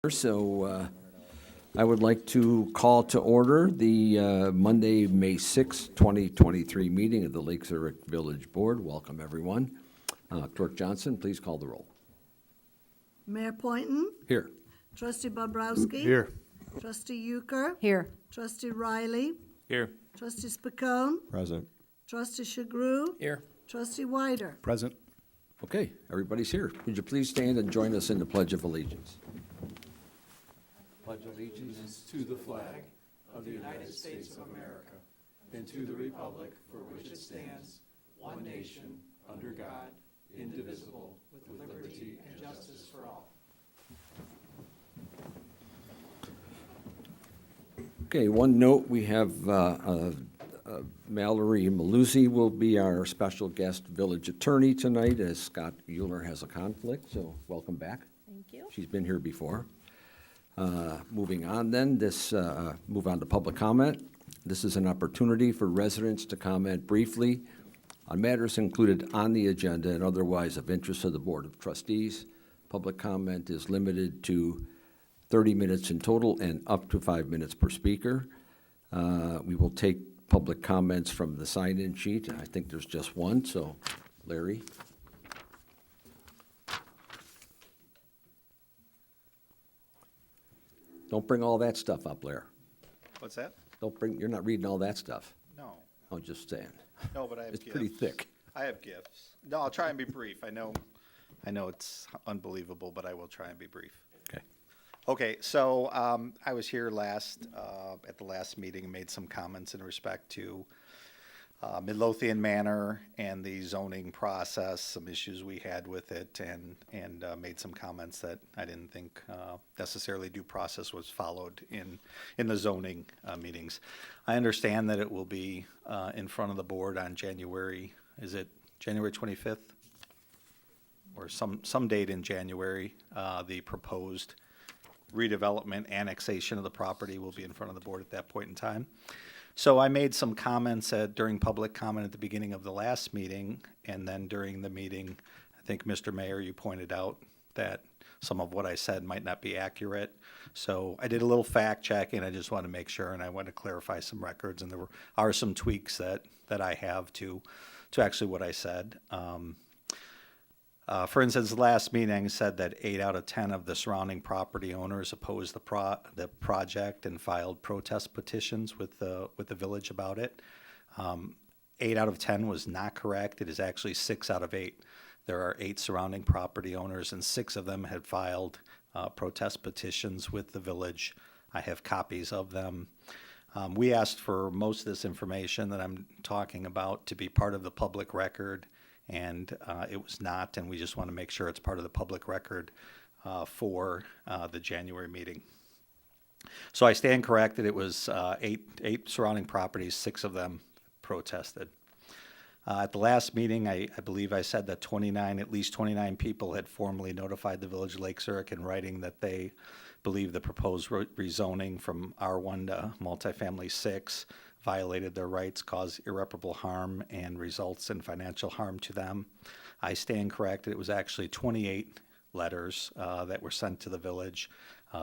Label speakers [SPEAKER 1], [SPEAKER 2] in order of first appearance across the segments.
[SPEAKER 1] So I would like to call to order the Monday, May 6, 2023 meeting of the Lake Zurich Village Board. Welcome, everyone. Clerk Johnson, please call the roll.
[SPEAKER 2] Mayor Poynton,
[SPEAKER 1] Here.
[SPEAKER 2] Trustee Bobrowski.
[SPEAKER 3] Here.
[SPEAKER 2] Trustee Euchre.
[SPEAKER 4] Here.
[SPEAKER 2] Trustee Riley.
[SPEAKER 3] Here.
[SPEAKER 2] Trustee Spicone.
[SPEAKER 3] Present.
[SPEAKER 2] Trustee Chagru.
[SPEAKER 3] Here.
[SPEAKER 2] Trustee Wider.
[SPEAKER 3] Present.
[SPEAKER 1] Okay, everybody's here. Would you please stand and join us in the Pledge of Allegiance?
[SPEAKER 5] Pledge allegiance to the flag of the United States of America and to the republic for which it stands, one nation, under God, indivisible, with liberty and justice for all.
[SPEAKER 1] Okay, one note, we have Mallory Maluzzi will be our special guest village attorney tonight as Scott Euler has a conflict, so welcome back.
[SPEAKER 4] Thank you.
[SPEAKER 1] She's been here before. Moving on then, move on to public comment. This is an opportunity for residents to comment briefly on matters included on the agenda and otherwise of interest to the Board of Trustees. Public comment is limited to 30 minutes in total and up to 5 minutes per speaker. We will take public comments from the sign-in sheet. I think there's just one, so Larry. Don't bring all that stuff up, Larry.
[SPEAKER 6] What's that?
[SPEAKER 1] You're not reading all that stuff.
[SPEAKER 6] No.
[SPEAKER 1] I'm just saying.
[SPEAKER 6] No, but I have
[SPEAKER 1] It's
[SPEAKER 6] gifts.
[SPEAKER 1] pretty thick.
[SPEAKER 6] I have gifts. No, I'll try and be brief. I know it's unbelievable, but I will try and be brief.
[SPEAKER 1] Okay.
[SPEAKER 6] Okay, so I was here at the last meeting and made some comments in respect to Midlothian Manor and the zoning process, some issues we had with it, and made some comments that I didn't think necessarily due process was followed in the zoning meetings. I understand that it will be in front of the board on January 25th? Or some date in January, the proposed redevelopment annexation of the property will be in front of the board at that point in time. So I made some comments during public comment at the beginning of the last meeting, and then during the meeting, I think, Mr. Mayor, you pointed out that some of what I said might not be accurate. So I did a little fact checking. I just want to make sure, and I want to clarify some records, and there are some tweaks that I have to actually what I said. For instance, the last meeting said that 8 out of 10 of the surrounding property owners opposed the project and filed protest petitions with the village about it. 8 out of 10 was not correct. It is actually 6 out of 8. There are 8 surrounding property owners, and 6 of them had filed protest petitions with the village. I have copies of them. We asked for most of this information that I'm talking about to be part of the public record, and it was not, and we just want to make sure it's part of the public record for the January meeting. So I stand corrected. It was 8 surrounding properties, 6 of them protested. At the last meeting, I believe I said that at least 29 people had formally notified the Village of Lake Zurich in writing that they believe the proposed rezoning from R1 to multifamily 6 violated their rights, caused irreparable harm, and results in financial harm to them. I stand corrected. It was actually 28 letters that were sent to the village.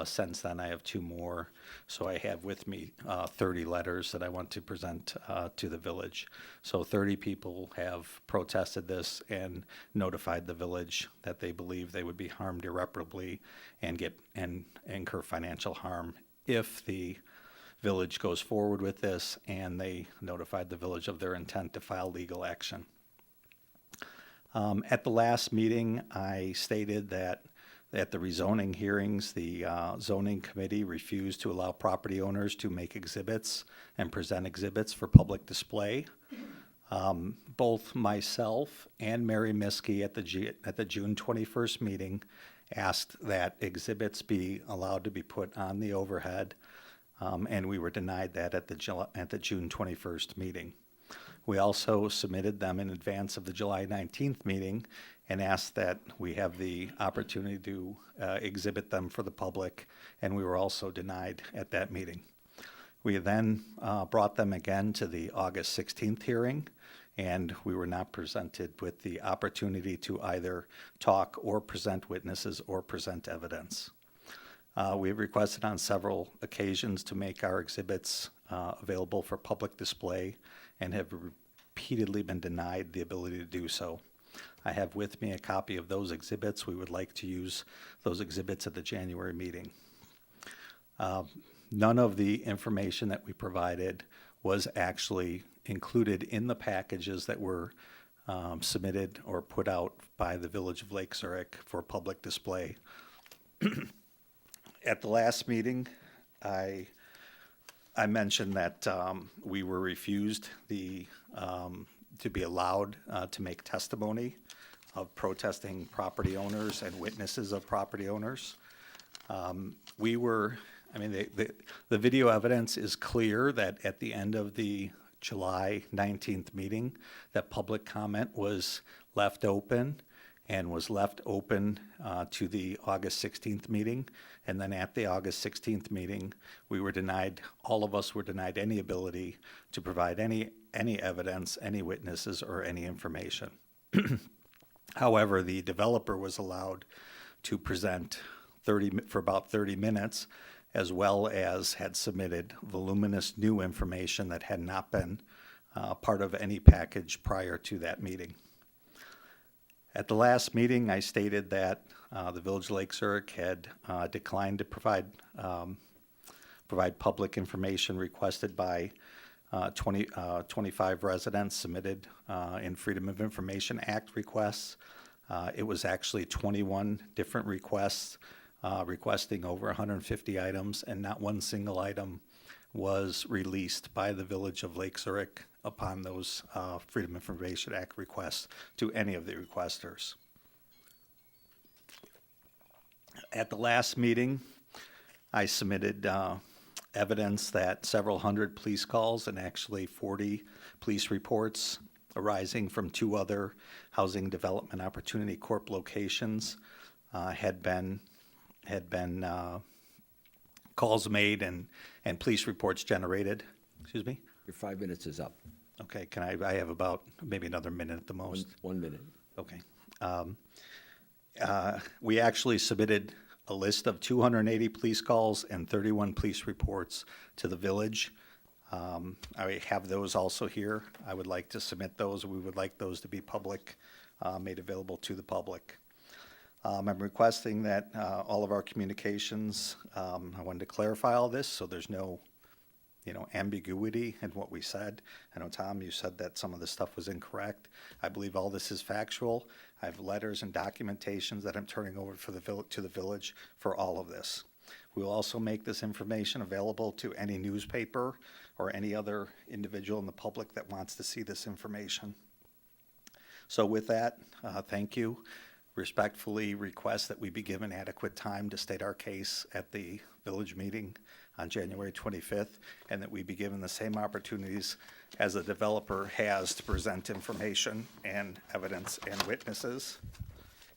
[SPEAKER 6] Since then, I have 2 more. So I have with me 30 letters that I want to present to the village. So 30 people have protested this and notified the village that they believe they would be harmed irreparably and incur financial harm if the village goes forward with this, and they notified the village of their intent to file legal action. At the last meeting, I stated that at the rezoning hearings, the zoning committee refused to allow property owners to make exhibits and present exhibits for public display. Both myself and Mary Miskey at the June 21st meeting asked that exhibits be allowed to be put on the overhead, and we were denied that at the June 21st meeting. We also submitted them in advance of the July 19th meeting and asked that we have the opportunity to exhibit them for the public, and we were also denied at that meeting. We then brought them again to the August 16th hearing, and we were not presented with the opportunity to either talk or present witnesses or present evidence. We have requested on several occasions to make our exhibits available for public display and have repeatedly been denied the ability to do so. I have with me a copy of those exhibits. We would like to use those exhibits at the January meeting. None of the information that we provided was actually included in the packages that were submitted or put out by the Village of Lake Zurich for public display. At the last meeting, I mentioned that we were refused to be allowed to make testimony of protesting property owners and witnesses of property owners. The video evidence is clear that at the end of the July 19th meeting, that public comment was left open and was left open to the August 16th meeting. And then at the August 16th meeting, all of us were denied any ability to provide any evidence, any witnesses, or any information. However, the developer was allowed to present for about 30 minutes, as well as had submitted voluminous new information that had not been part of any package prior to that meeting. At the last meeting, I stated that the Village of Lake Zurich had declined to provide public information requested by 25 residents submitted in Freedom of Information Act requests. It was actually 21 different requests requesting over 150 items, and not one single item was released by the Village of Lake Zurich upon those Freedom of Information Act requests to any of the requesters. At the last meeting, I submitted evidence that several hundred police calls and actually 40 police reports arising from 2 other Housing Development Opportunity Corp locations had been calls made and police reports generated. Excuse me?
[SPEAKER 1] Your 5 minutes is up.
[SPEAKER 6] Okay, I have about maybe another minute at the most.
[SPEAKER 1] 1 minute.
[SPEAKER 6] Okay. We actually submitted a list of 280 police calls and 31 police reports to the village. I have those also here. I would like to submit those. We would like those to be public, made available to the public. I'm requesting that all of our communications, I wanted to clarify all this so there's no ambiguity in what we said. I know, Tom, you said that some of the stuff was incorrect. I believe all this is factual. I have letters and documentations that I'm turning over to the village for all of this. We will also make this information available to any newspaper or any other individual in the public that wants to see this information. So with that, thank you. Respectfully request that we be given adequate time to state our case at the village meeting on January 25th, and that we be given the same opportunities as the developer has to present information and evidence and witnesses.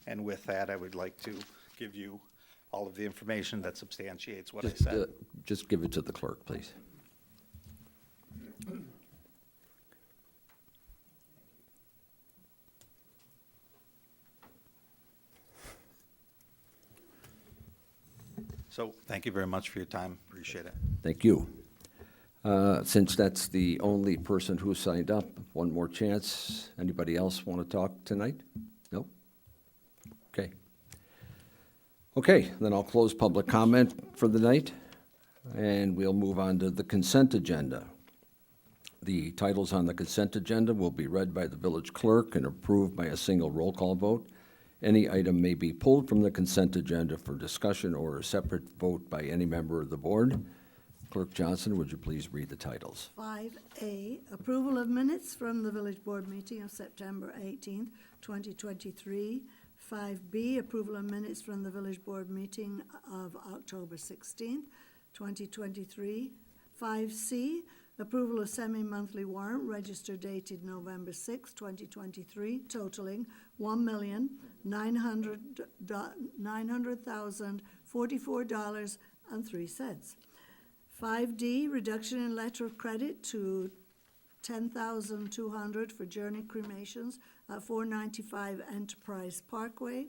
[SPEAKER 6] And with that, I would like to give you all of the information that substantiates what I said.
[SPEAKER 1] Just give it to the clerk, please.
[SPEAKER 6] So thank you very much for your time. Appreciate it.
[SPEAKER 1] Thank you. Since that's the only person who signed up, one more chance. Anybody else want to talk tonight? No? Okay. Okay, then I'll close public comment for the night, and we'll move on to the consent agenda. The titles on the consent agenda will be read by the village clerk and approved by a single roll call vote. Any item may be pulled from the consent agenda for discussion or a separate vote by any member of the board. Clerk Johnson, would you please read the titles?
[SPEAKER 2] 5A, approval of minutes from the village board meeting of September 18th, 2023. 5B, approval of minutes from the village board meeting of October 16th, 2023. 5C, approval of semi-monthly warrant register dated November 6, 2023, totaling $1,900,044.03. 5D, reduction in letter of credit to $10,200 for Journey Cremations at 495 Enterprise Parkway.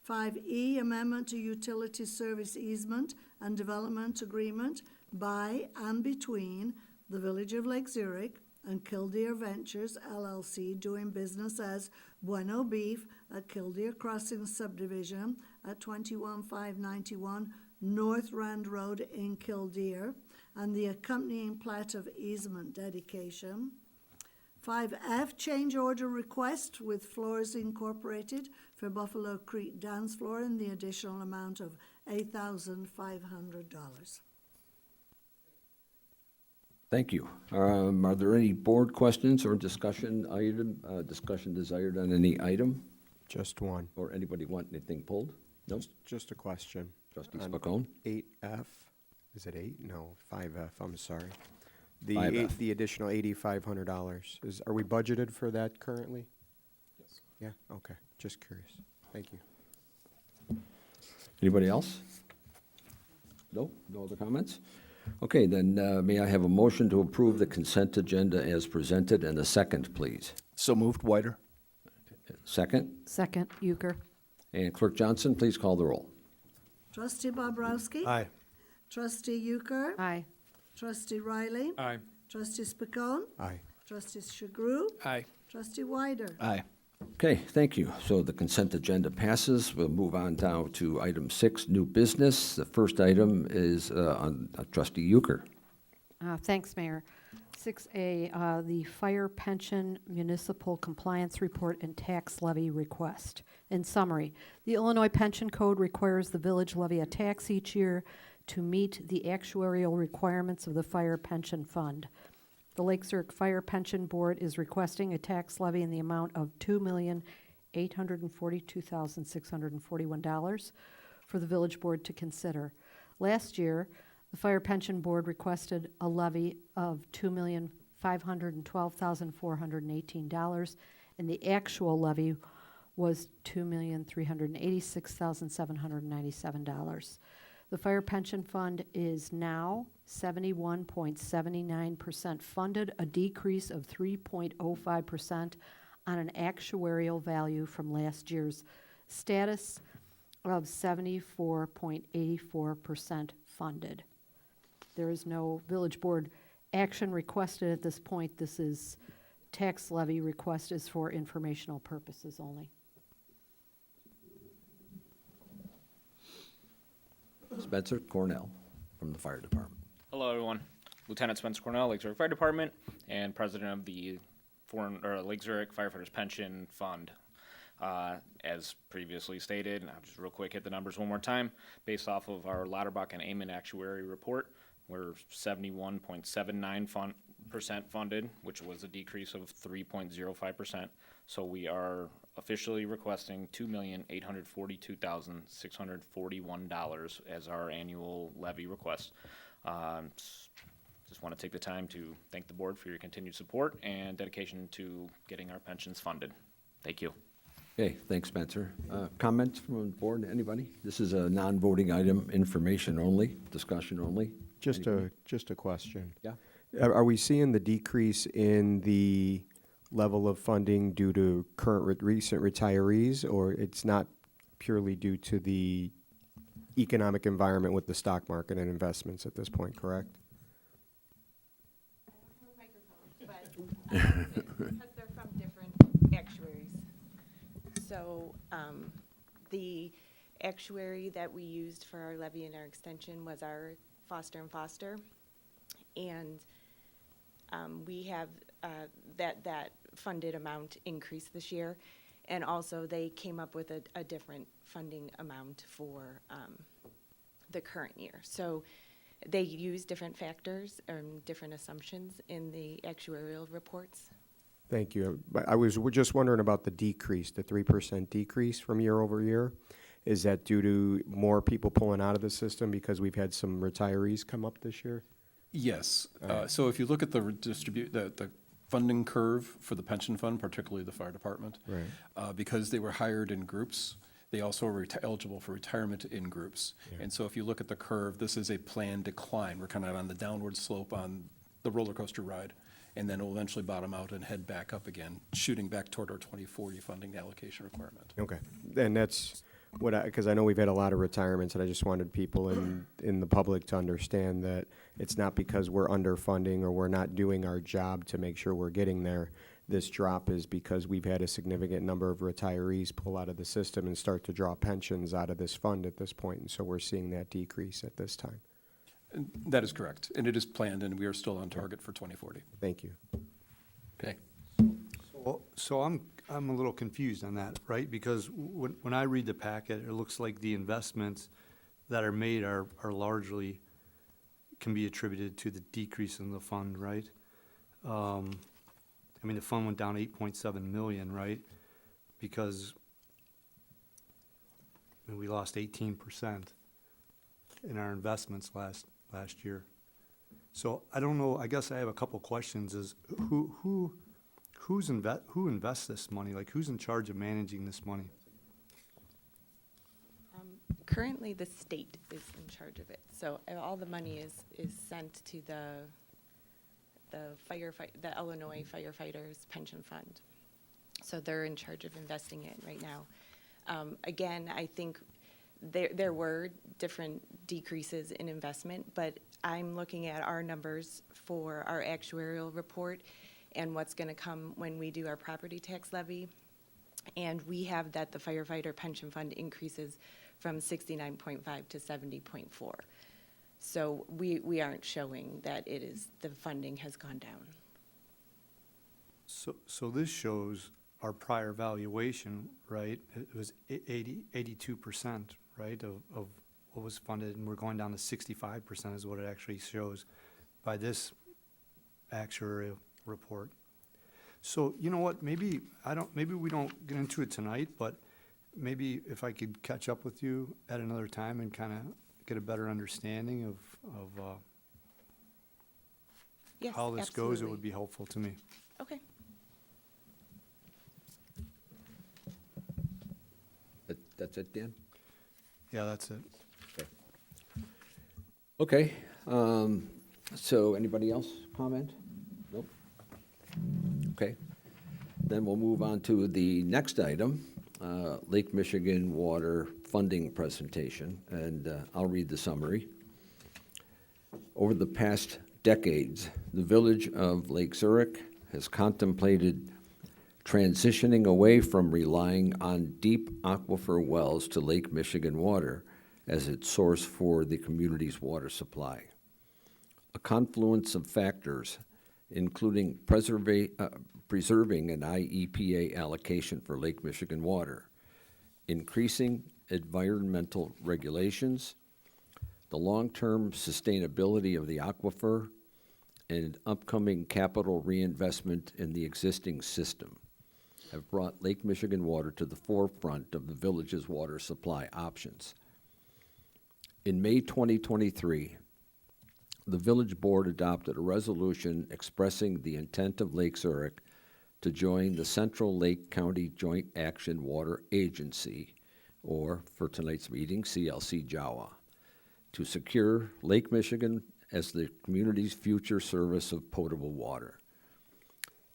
[SPEAKER 2] 5E, amendment to utility service easement and development agreement by and between the Village of Lake Zurich and Kildare Ventures LLC, doing business as Bueno Beef at Kildare Crossing Subdivision at 21591 North Rand Road in Kildare, and the accompanying plat of easement dedication. 5F, change order request with Floors Incorporated for Buffalo Creek Dance Floor in the additional amount of $8,500.
[SPEAKER 1] Thank you. Are there any board questions or discussion desired on any item?
[SPEAKER 3] Just one.
[SPEAKER 1] Or anybody want anything pulled? No?
[SPEAKER 3] Just a question.
[SPEAKER 1] Trustee
[SPEAKER 3] On
[SPEAKER 1] Spacone?
[SPEAKER 3] 8F, is it 8? No, 5F, I'm sorry. The
[SPEAKER 1] 5F.
[SPEAKER 3] the additional $8,500, are we budgeted for that currently?
[SPEAKER 5] Yes.
[SPEAKER 3] Yeah, okay, just curious. Thank you.
[SPEAKER 1] Anybody else? No? No other comments? Okay, then may I have a motion to approve the consent agenda as presented, and a second, please?
[SPEAKER 4] So moved, Whiter.
[SPEAKER 1] Second?
[SPEAKER 7] Second, Euchre.
[SPEAKER 1] And Clerk Johnson, please call the roll.
[SPEAKER 2] Trustee Bobrowski?
[SPEAKER 4] Aye.
[SPEAKER 2] Trustee Euchre?
[SPEAKER 7] Aye.
[SPEAKER 2] Trustee Riley?
[SPEAKER 5] Aye.
[SPEAKER 2] Trustee Spacone?
[SPEAKER 3] Aye.
[SPEAKER 2] Trustee Chagru?
[SPEAKER 5] Aye.
[SPEAKER 2] Trustee Wider?
[SPEAKER 4] Aye.
[SPEAKER 1] Okay, thank you. So the consent agenda passes. We'll move on now to item 6, new business. The first item is on Trustee Euchre.
[SPEAKER 7] Thanks, Mayor. 6A, the Fire Pension Municipal Compliance Report and Tax Levy Request. In summary, the Illinois Pension Code requires the village levy a tax each year to meet the actuarial requirements of the Fire Pension Fund. The Lake Zurich Fire Pension Board is requesting a tax levy in the amount of $2,842,641 for the village board to consider. Last year, the Fire Pension Board requested a levy of $2,512,418, and the actual levy was $2,386,797. The Fire Pension Fund is now 71.79% funded, a decrease of 3.05% on an actuarial value from last year's status of 74.84% funded. There is no village board action requested at this point. This is tax levy request is for informational purposes only.
[SPEAKER 1] Spencer Cornell from the Fire Department.
[SPEAKER 8] Hello, everyone. Lieutenant Spencer Cornell, Lake Zurich Fire Department, and President of the Lake Zurich Firefighters Pension Fund. As previously stated, and I'll just real quick hit the numbers one more time. Based off of our Lauterbach and Amon actuary report, we're 71.79% funded, which was a decrease of 3.05%. So we are officially requesting $2,842,641 as our annual levy request. Just want to take the time to thank the board for your continued support and dedication to getting our pensions funded. Thank you.
[SPEAKER 1] Okay, thanks, Spencer. Comments from the board, anybody? This is a non-voting item, information only, discussion only.
[SPEAKER 3] Just a question.
[SPEAKER 1] Yeah.
[SPEAKER 3] Are we seeing the decrease in the level of funding due to recent retirees, or it's not purely due to the economic environment with the stock market and investments at this point, correct?
[SPEAKER 9] But because they're from different actuaries. So the actuary that we used for our levy and our extension was our Foster and Foster. And we have that funded amount increased this year. And also they came up with a different funding amount for the current year. So they use different factors and different assumptions in the actuarial reports.
[SPEAKER 3] Thank you. But we're just wondering about the decrease, the 3% decrease from year over year. Is that due to more people pulling out of the system because we've had some retirees come up this year?
[SPEAKER 5] Yes. So if you look at the funding curve for the pension fund, particularly the fire department,
[SPEAKER 3] Right.
[SPEAKER 5] Because they were hired in groups, they also were eligible for retirement in groups.
[SPEAKER 3] Yeah.
[SPEAKER 5] And so if you look at the curve, this is a planned decline. We're kind of on the downward slope on the roller coaster ride, and then it'll eventually bottom out and head back up again, shooting back toward our 2040 funding allocation requirement.
[SPEAKER 3] Okay. And that's because I know we've had a lot of retirements, and I just wanted people in the public to understand that it's not because we're underfunding or we're not doing our job to make sure we're getting there. This drop is because we've had a significant number of retirees pull out of the system and start to draw pensions out of this fund at this point, and so we're seeing that decrease at this time.
[SPEAKER 5] And that is correct, and it is planned, and we are still on target for 2040.
[SPEAKER 3] Thank you.
[SPEAKER 1] Okay.
[SPEAKER 4] So I'm a little confused on that, right? Because when I read the packet, it looks like the investments that are made are largely, can be attributed to the decrease in the fund, right? I mean, the fund went down 8.7 million, right? Because I mean, we lost 18% in our investments last year. So I don't know, I guess I have a couple questions is who invests this money? Like, who's in charge of managing this money?
[SPEAKER 9] Currently, the state is in charge of it. So all the money is sent to the Illinois Firefighters Pension Fund. So they're in charge of investing it right now. Again, I think there were different decreases in investment, but I'm looking at our numbers for our actuarial report and what's going to come when we do our property tax levy. And we have that the firefighter pension fund increases from 69.5 to 70.4. So we aren't showing that the funding has gone down.
[SPEAKER 4] So this shows our prior valuation, right? It was 82%, right, of what was funded, and we're going down to 65% is what it actually shows by this actuarial report. So you know what? Maybe we don't get into it tonight, but maybe if I could catch up with you at another time and kind of get a better understanding of
[SPEAKER 9] Yes,
[SPEAKER 4] how this goes, it
[SPEAKER 9] absolutely.
[SPEAKER 4] would be helpful to me.
[SPEAKER 9] Okay.
[SPEAKER 1] That's it, Dan?
[SPEAKER 4] Yeah, that's it.
[SPEAKER 1] Okay, so anybody else comment? Nope. Okay, then we'll move on to the next item, Lake Michigan Water Funding Presentation, and I'll read the summary. Over the past decades, the village of Lake Zurich has contemplated transitioning away from relying on deep aquifer wells to Lake Michigan water as its source for the community's water supply. A confluence of factors, including preserving an IEPA allocation for Lake Michigan water, increasing environmental regulations, the long-term sustainability of the aquifer, and upcoming capital reinvestment in the existing system, have brought Lake Michigan water to the forefront of the village's water supply options. In May 2023, the village board adopted a resolution expressing the intent of Lake Zurich to join the Central Lake County Joint Action Water Agency, or for tonight's meeting, CLC JAWA, to secure Lake Michigan as the community's future service of potable water.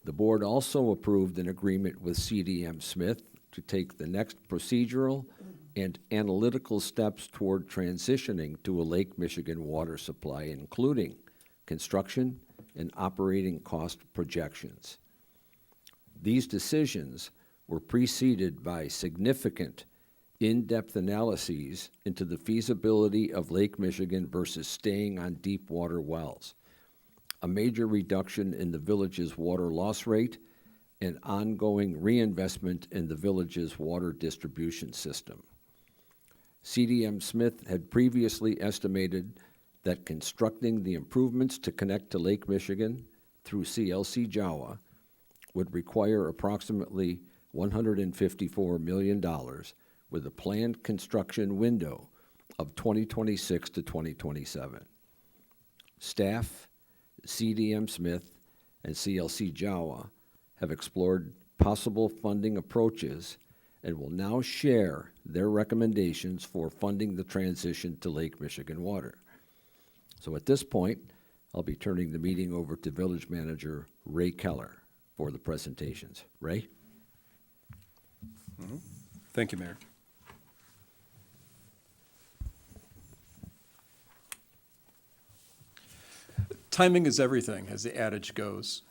[SPEAKER 1] The board also approved an agreement with CDM Smith to take the next procedural and analytical steps toward transitioning to a Lake Michigan water supply, including construction and operating cost projections. These decisions were preceded by significant in-depth analyses into the feasibility of Lake Michigan versus staying on deep water wells, a major reduction in the village's water loss rate, and ongoing reinvestment in the village's water distribution system. CDM Smith had previously estimated that constructing the improvements to connect to Lake Michigan through CLC JAWA would require approximately $154 million, with a planned construction window of 2026 to 2027. Staff, CDM Smith, and CLC JAWA have explored possible funding approaches and will now share their recommendations for funding the transition to Lake Michigan water. So at this point, I'll be turning the meeting over to Village Manager Ray Keller for the presentations. Ray?
[SPEAKER 5] Thank you, Mayor. timing is everything, as the adage goes.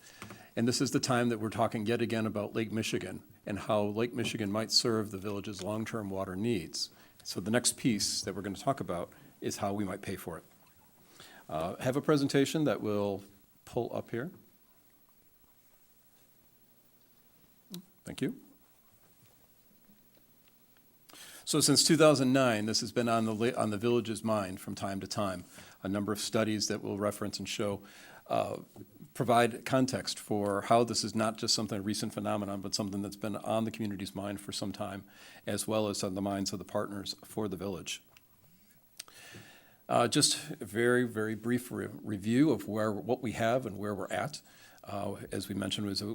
[SPEAKER 5] And this is the time that we're talking yet again about Lake Michigan and how Lake Michigan might serve the village's long-term water needs. So the next piece that we're going to talk about is how we might pay for it. Have a presentation that will pull up here. Thank you. So since 2009, this has been on the village's mind from time to time. A number of studies that we'll reference and show provide context for how this is not just something, a recent phenomenon, but something that's been on the community's mind for some time, as well as on the minds of the partners for the village. Just a very, very brief review of what we have and where we're at. As we mentioned, was that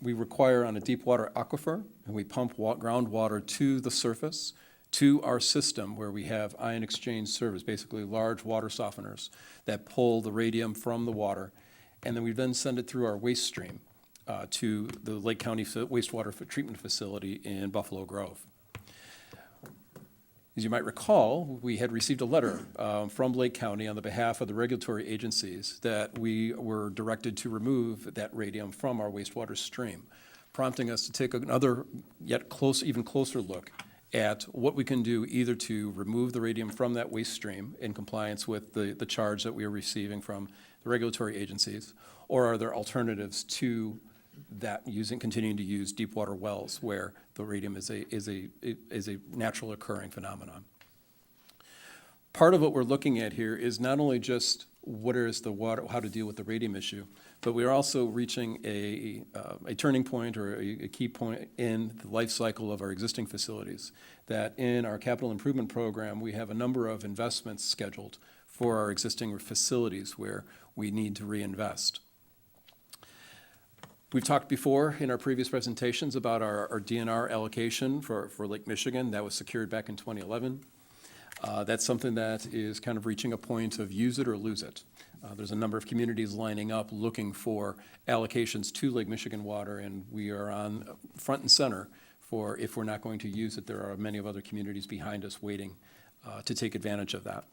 [SPEAKER 5] we require on a deep water aquifer, and we pump groundwater to the surface, to our system where we have ion exchange servers, basically large water softeners that pull the radium from the water, and then we then send it through our waste stream to the Lake County wastewater treatment facility in Buffalo Grove. As you might recall, we had received a letter from Lake County on the behalf of the regulatory agencies that we were directed to remove that radium from our wastewater stream, prompting us to take another even closer look at what we can do either to remove the radium from that waste stream in compliance with the charge that we are receiving from the regulatory agencies, or are there alternatives to that continuing to use deep water wells where the radium is a natural occurring phenomenon. Part of what we're looking at here is not only just how to deal with the radium issue, but we are also reaching a turning point or a key point in the life cycle of our existing facilities. That in our capital improvement program, we have a number of investments scheduled for our existing facilities where we need to reinvest. We've talked before in our previous presentations about our DNR allocation for Lake Michigan. That was secured back in 2011. That's something that is kind of reaching a point of use it or lose it. There's a number of communities lining up looking for allocations to Lake Michigan water, and we are on front and center for if we're not going to use it. There are many of other communities behind us waiting to take advantage of that.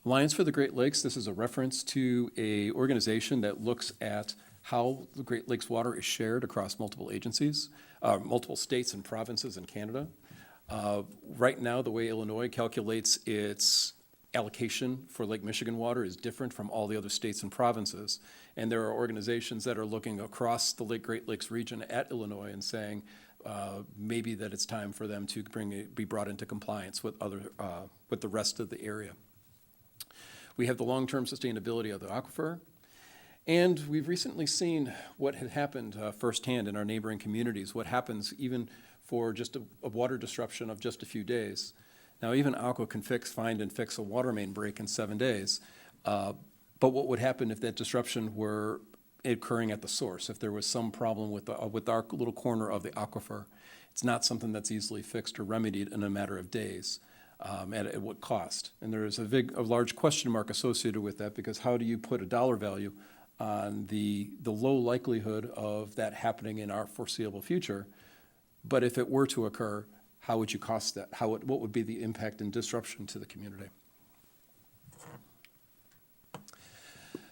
[SPEAKER 5] Alliance for the Great Lakes, this is a reference to an organization that looks at how the Great Lakes water is shared across multiple agencies, multiple states and provinces in Canada. Right now, the way Illinois calculates its allocation for Lake Michigan water is different from all the other states and provinces. And there are organizations that are looking across the Great Lakes region at Illinois and saying maybe that it's time for them to be brought into compliance with the rest of the area. We have the long-term sustainability of the aquifer. And we've recently seen what had happened firsthand in our neighboring communities, what happens even for just a water disruption of just a few days. Now, even ACWA can find and fix a water main break in 7 days. But what would happen if that disruption were occurring at the source, if there was some problem with our little corner of the aquifer? It's not something that's easily fixed or remedied in a matter of days. At what cost? And there is a large question mark associated with that, because how do you put a dollar value on the low likelihood of that happening in our foreseeable future? But if it were to occur, how would you cost that? What would be the impact and disruption to the community?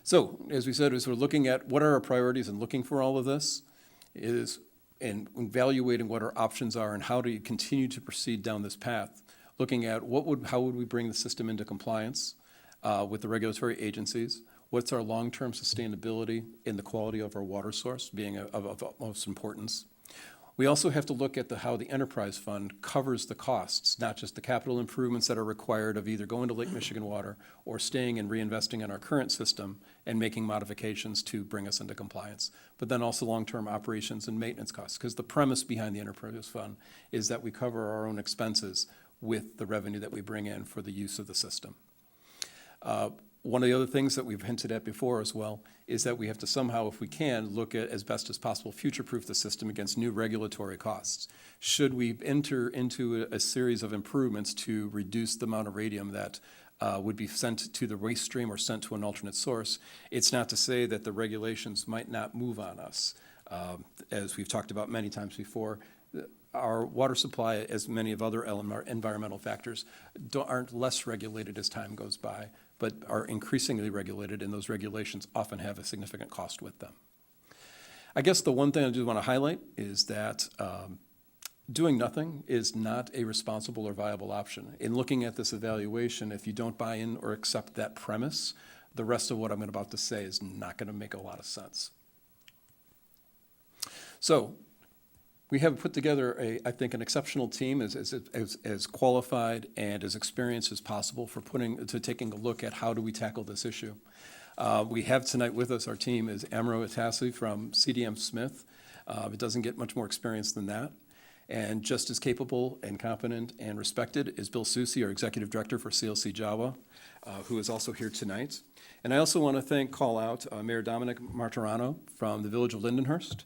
[SPEAKER 5] So, as we said, as we're looking at what are our priorities and looking for all of this, and evaluating what our options are and how to continue to proceed down this path, looking at how would we bring the system into compliance with the regulatory agencies. What's our long-term sustainability in the quality of our water source being of utmost importance. We also have to look at how the enterprise fund covers the costs, not just the capital improvements that are required of either going to Lake Michigan water or staying and reinvesting in our current system and making modifications to bring us into compliance, but then also long-term operations and maintenance costs, because the premise behind the enterprise fund is that we cover our own expenses with the revenue that we bring in for the use of the system. One of the other things that we've hinted at before as well is that we have to somehow, if we can, look at as best as possible future-proof the system against new regulatory costs. Should we enter into a series of improvements to reduce the amount of radium that would be sent to the waste stream or sent to an alternate source, it's not to say that the regulations might not move on us. As we've talked about many times before, our water supply, as many of other environmental factors, aren't less regulated as time goes by, but are increasingly regulated, and those regulations often have a significant cost with them. I guess the one thing I do want to highlight is that doing nothing is not a responsible or viable option. In looking at this evaluation, if you don't buy in or accept that premise, the rest of what I'm about to say is not going to make a lot of sense. So we have put together, I think, an exceptional team as qualified and as experienced as possible for taking a look at how do we tackle this issue. We have tonight with us, our team is Amro Itassi from CDM Smith. It doesn't get much more experience than that. And just as capable and competent and respected is Bill Susi, our Executive Director for CLC Jawa, who is also here tonight. And I also want to call out Mayor Dominic Martirano from the Village of Lindenhurst.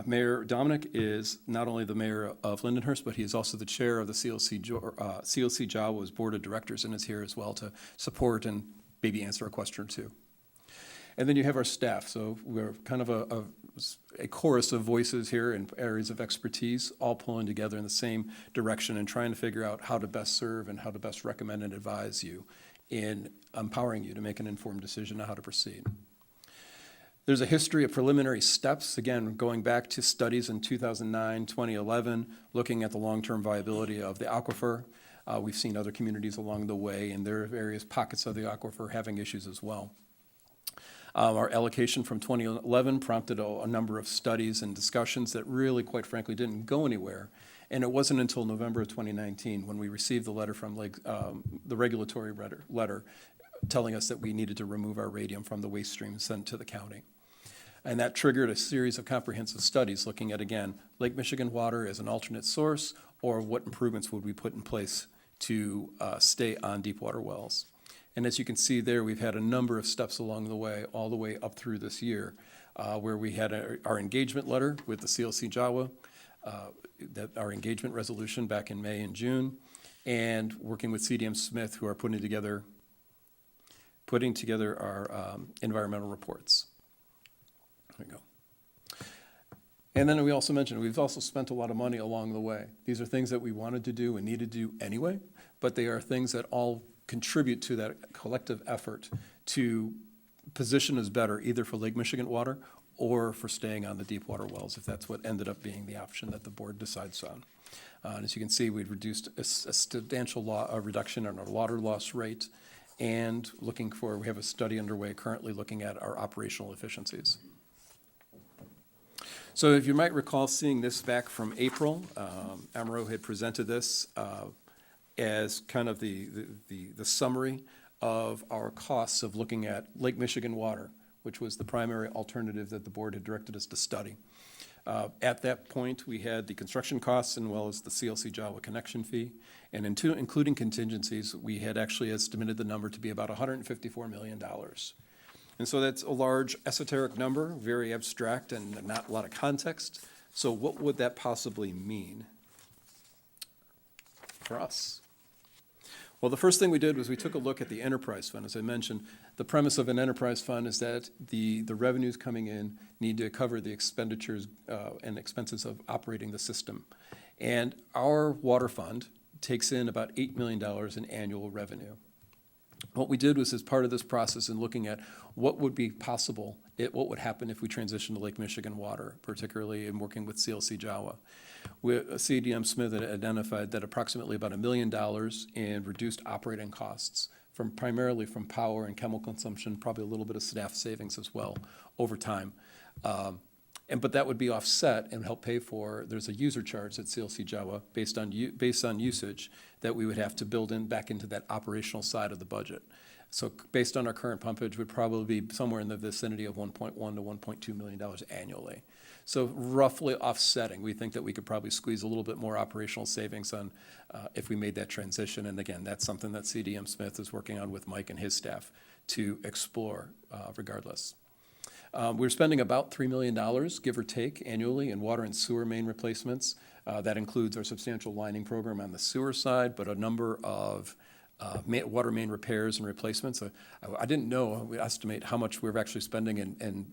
[SPEAKER 5] Mayor Dominic is not only the mayor of Lindenhurst, but he is also the chair of the CLC Jawa's Board of Directors and is here as well to support and maybe answer a question or two. And then you have our staff. So we're kind of a chorus of voices here in areas of expertise, all pulling together in the same direction and trying to figure out how to best serve and how to best recommend and advise you in empowering you to make an informed decision on how to proceed. There's a history of preliminary steps, again, going back to studies in 2009, 2011, looking at the long-term viability of the aquifer. We've seen other communities along the way, and there are various pockets of the aquifer having issues as well. Our allocation from 2011 prompted a number of studies and discussions that really, quite frankly, didn't go anywhere. And it wasn't until November of 2019 when we received the letter from the regulatory letter telling us that we needed to remove our radium from the waste stream sent to the county. And that triggered a series of comprehensive studies looking at, again, Lake Michigan water as an alternate source, or what improvements would we put in place to stay on deep water wells. And as you can see there, we've had a number of steps along the way, all the way up through this year, where we had our engagement letter with the CLC Jawa, our engagement resolution back in May and June, and working with CDM Smith, who are putting together our environmental reports. There we go. And then we also mentioned, we've also spent a lot of money along the way. These are things that we wanted to do and needed to do anyway, but they are things that all contribute to that collective effort to position us better, either for Lake Michigan water or for staying on the deep water wells, if that's what ended up being the option that the board decides on. And as you can see, we've reduced a substantial reduction in our water loss rate, and we have a study underway currently looking at our operational efficiencies. So if you might recall seeing this back from April, Amro had presented this as kind of the summary of our costs of looking at Lake Michigan water, which was the primary alternative that the board had directed us to study. At that point, we had the construction costs as well as the CLC Jawa connection fee. And including contingencies, we had actually estimated the number to be about $154 million. And so that's a large esoteric number, very abstract and not a lot of context. So what would that possibly mean for us? Well, the first thing we did was we took a look at the enterprise fund. As I mentioned, the premise of an enterprise fund is that the revenues coming in need to cover the expenditures and expenses of operating the system. And our water fund takes in about $8 million in annual revenue. What we did was, as part of this process in looking at what would be possible, what would happen if we transitioned to Lake Michigan water, particularly in working with CLC Jawa. CDM Smith had identified that approximately about $1 million in reduced operating costs primarily from power and chemical consumption, probably a little bit of staff savings as well over time. But that would be offset and help pay for, there's a user charge at CLC Jawa based on usage that we would have to build back into that operational side of the budget. So based on our current pumpage, would probably be somewhere in the vicinity of $1.1 to $1.2 million annually. So roughly offsetting, we think that we could probably squeeze a little bit more operational savings on if we made that transition. And again, that's something that CDM Smith is working on with Mike and his staff to explore regardless. We're spending about $3 million, give or take, annually in water and sewer main replacements. That includes our substantial lining program on the sewer side, but a number of water main repairs and replacements. I didn't know, we estimate how much we're actually spending in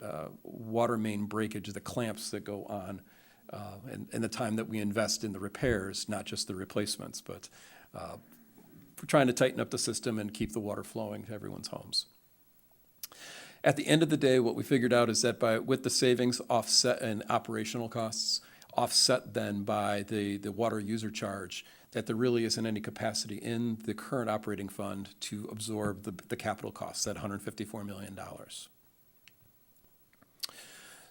[SPEAKER 5] water main breakage, the clamps that go on, and the time that we invest in the repairs, not just the replacements. But trying to tighten up the system and keep the water flowing to everyone's homes. At the end of the day, what we figured out is that with the savings offset and operational costs, offset then by the water user charge, that there really isn't any capacity in the current operating fund to absorb the capital costs, that $154 million.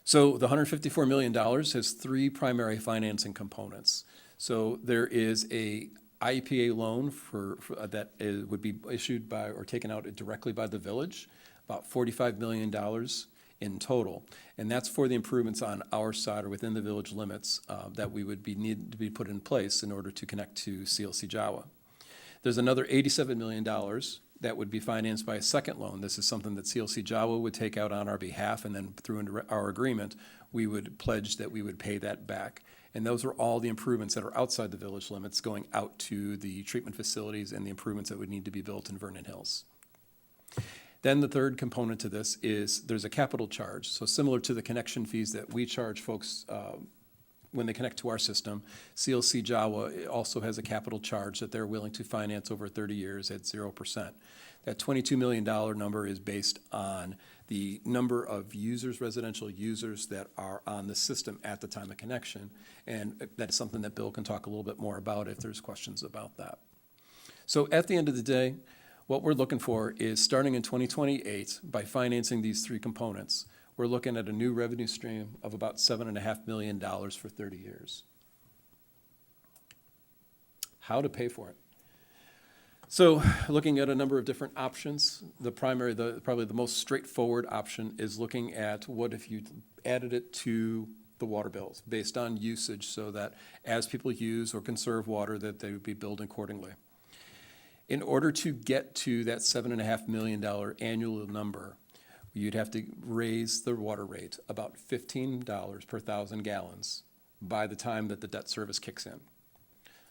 [SPEAKER 5] So the $154 million has three primary financing components. So there is a IEPA loan would be issued by or taken out directly by the village, about $45 million in total. And that's for the improvements on our side or within the village limits that we would need to be put in place in order to connect to CLC Jawa. There's another $87 million that would be financed by a second loan. This is something that CLC Jawa would take out on our behalf, and then through our agreement, we would pledge that we would pay that back. And those are all the improvements that are outside the village limits going out to the treatment facilities and the improvements that would need to be built in Vernon Hills. Then the third component to this is there's a capital charge. So similar to the connection fees that we charge folks when they connect to our system, CLC Jawa also has a capital charge that they're willing to finance over 30 years at 0%. That $22 million number is based on the number of users, residential users that are on the system at the time of connection. And that's something that Bill can talk a little bit more about if there's questions about that. So at the end of the day, what we're looking for is starting in 2028, by financing these three components, we're looking at a new revenue stream of about $7.5 million for 30 years. How to pay for it? So looking at a number of different options, probably the most straightforward option is looking at what if you added it to the water bills based on usage, so that as people use or conserve water, that they would be billed accordingly. In order to get to that $7.5 million annual number, you'd have to raise the water rate about $15 per 1,000 gallons by the time that the debt service kicks in.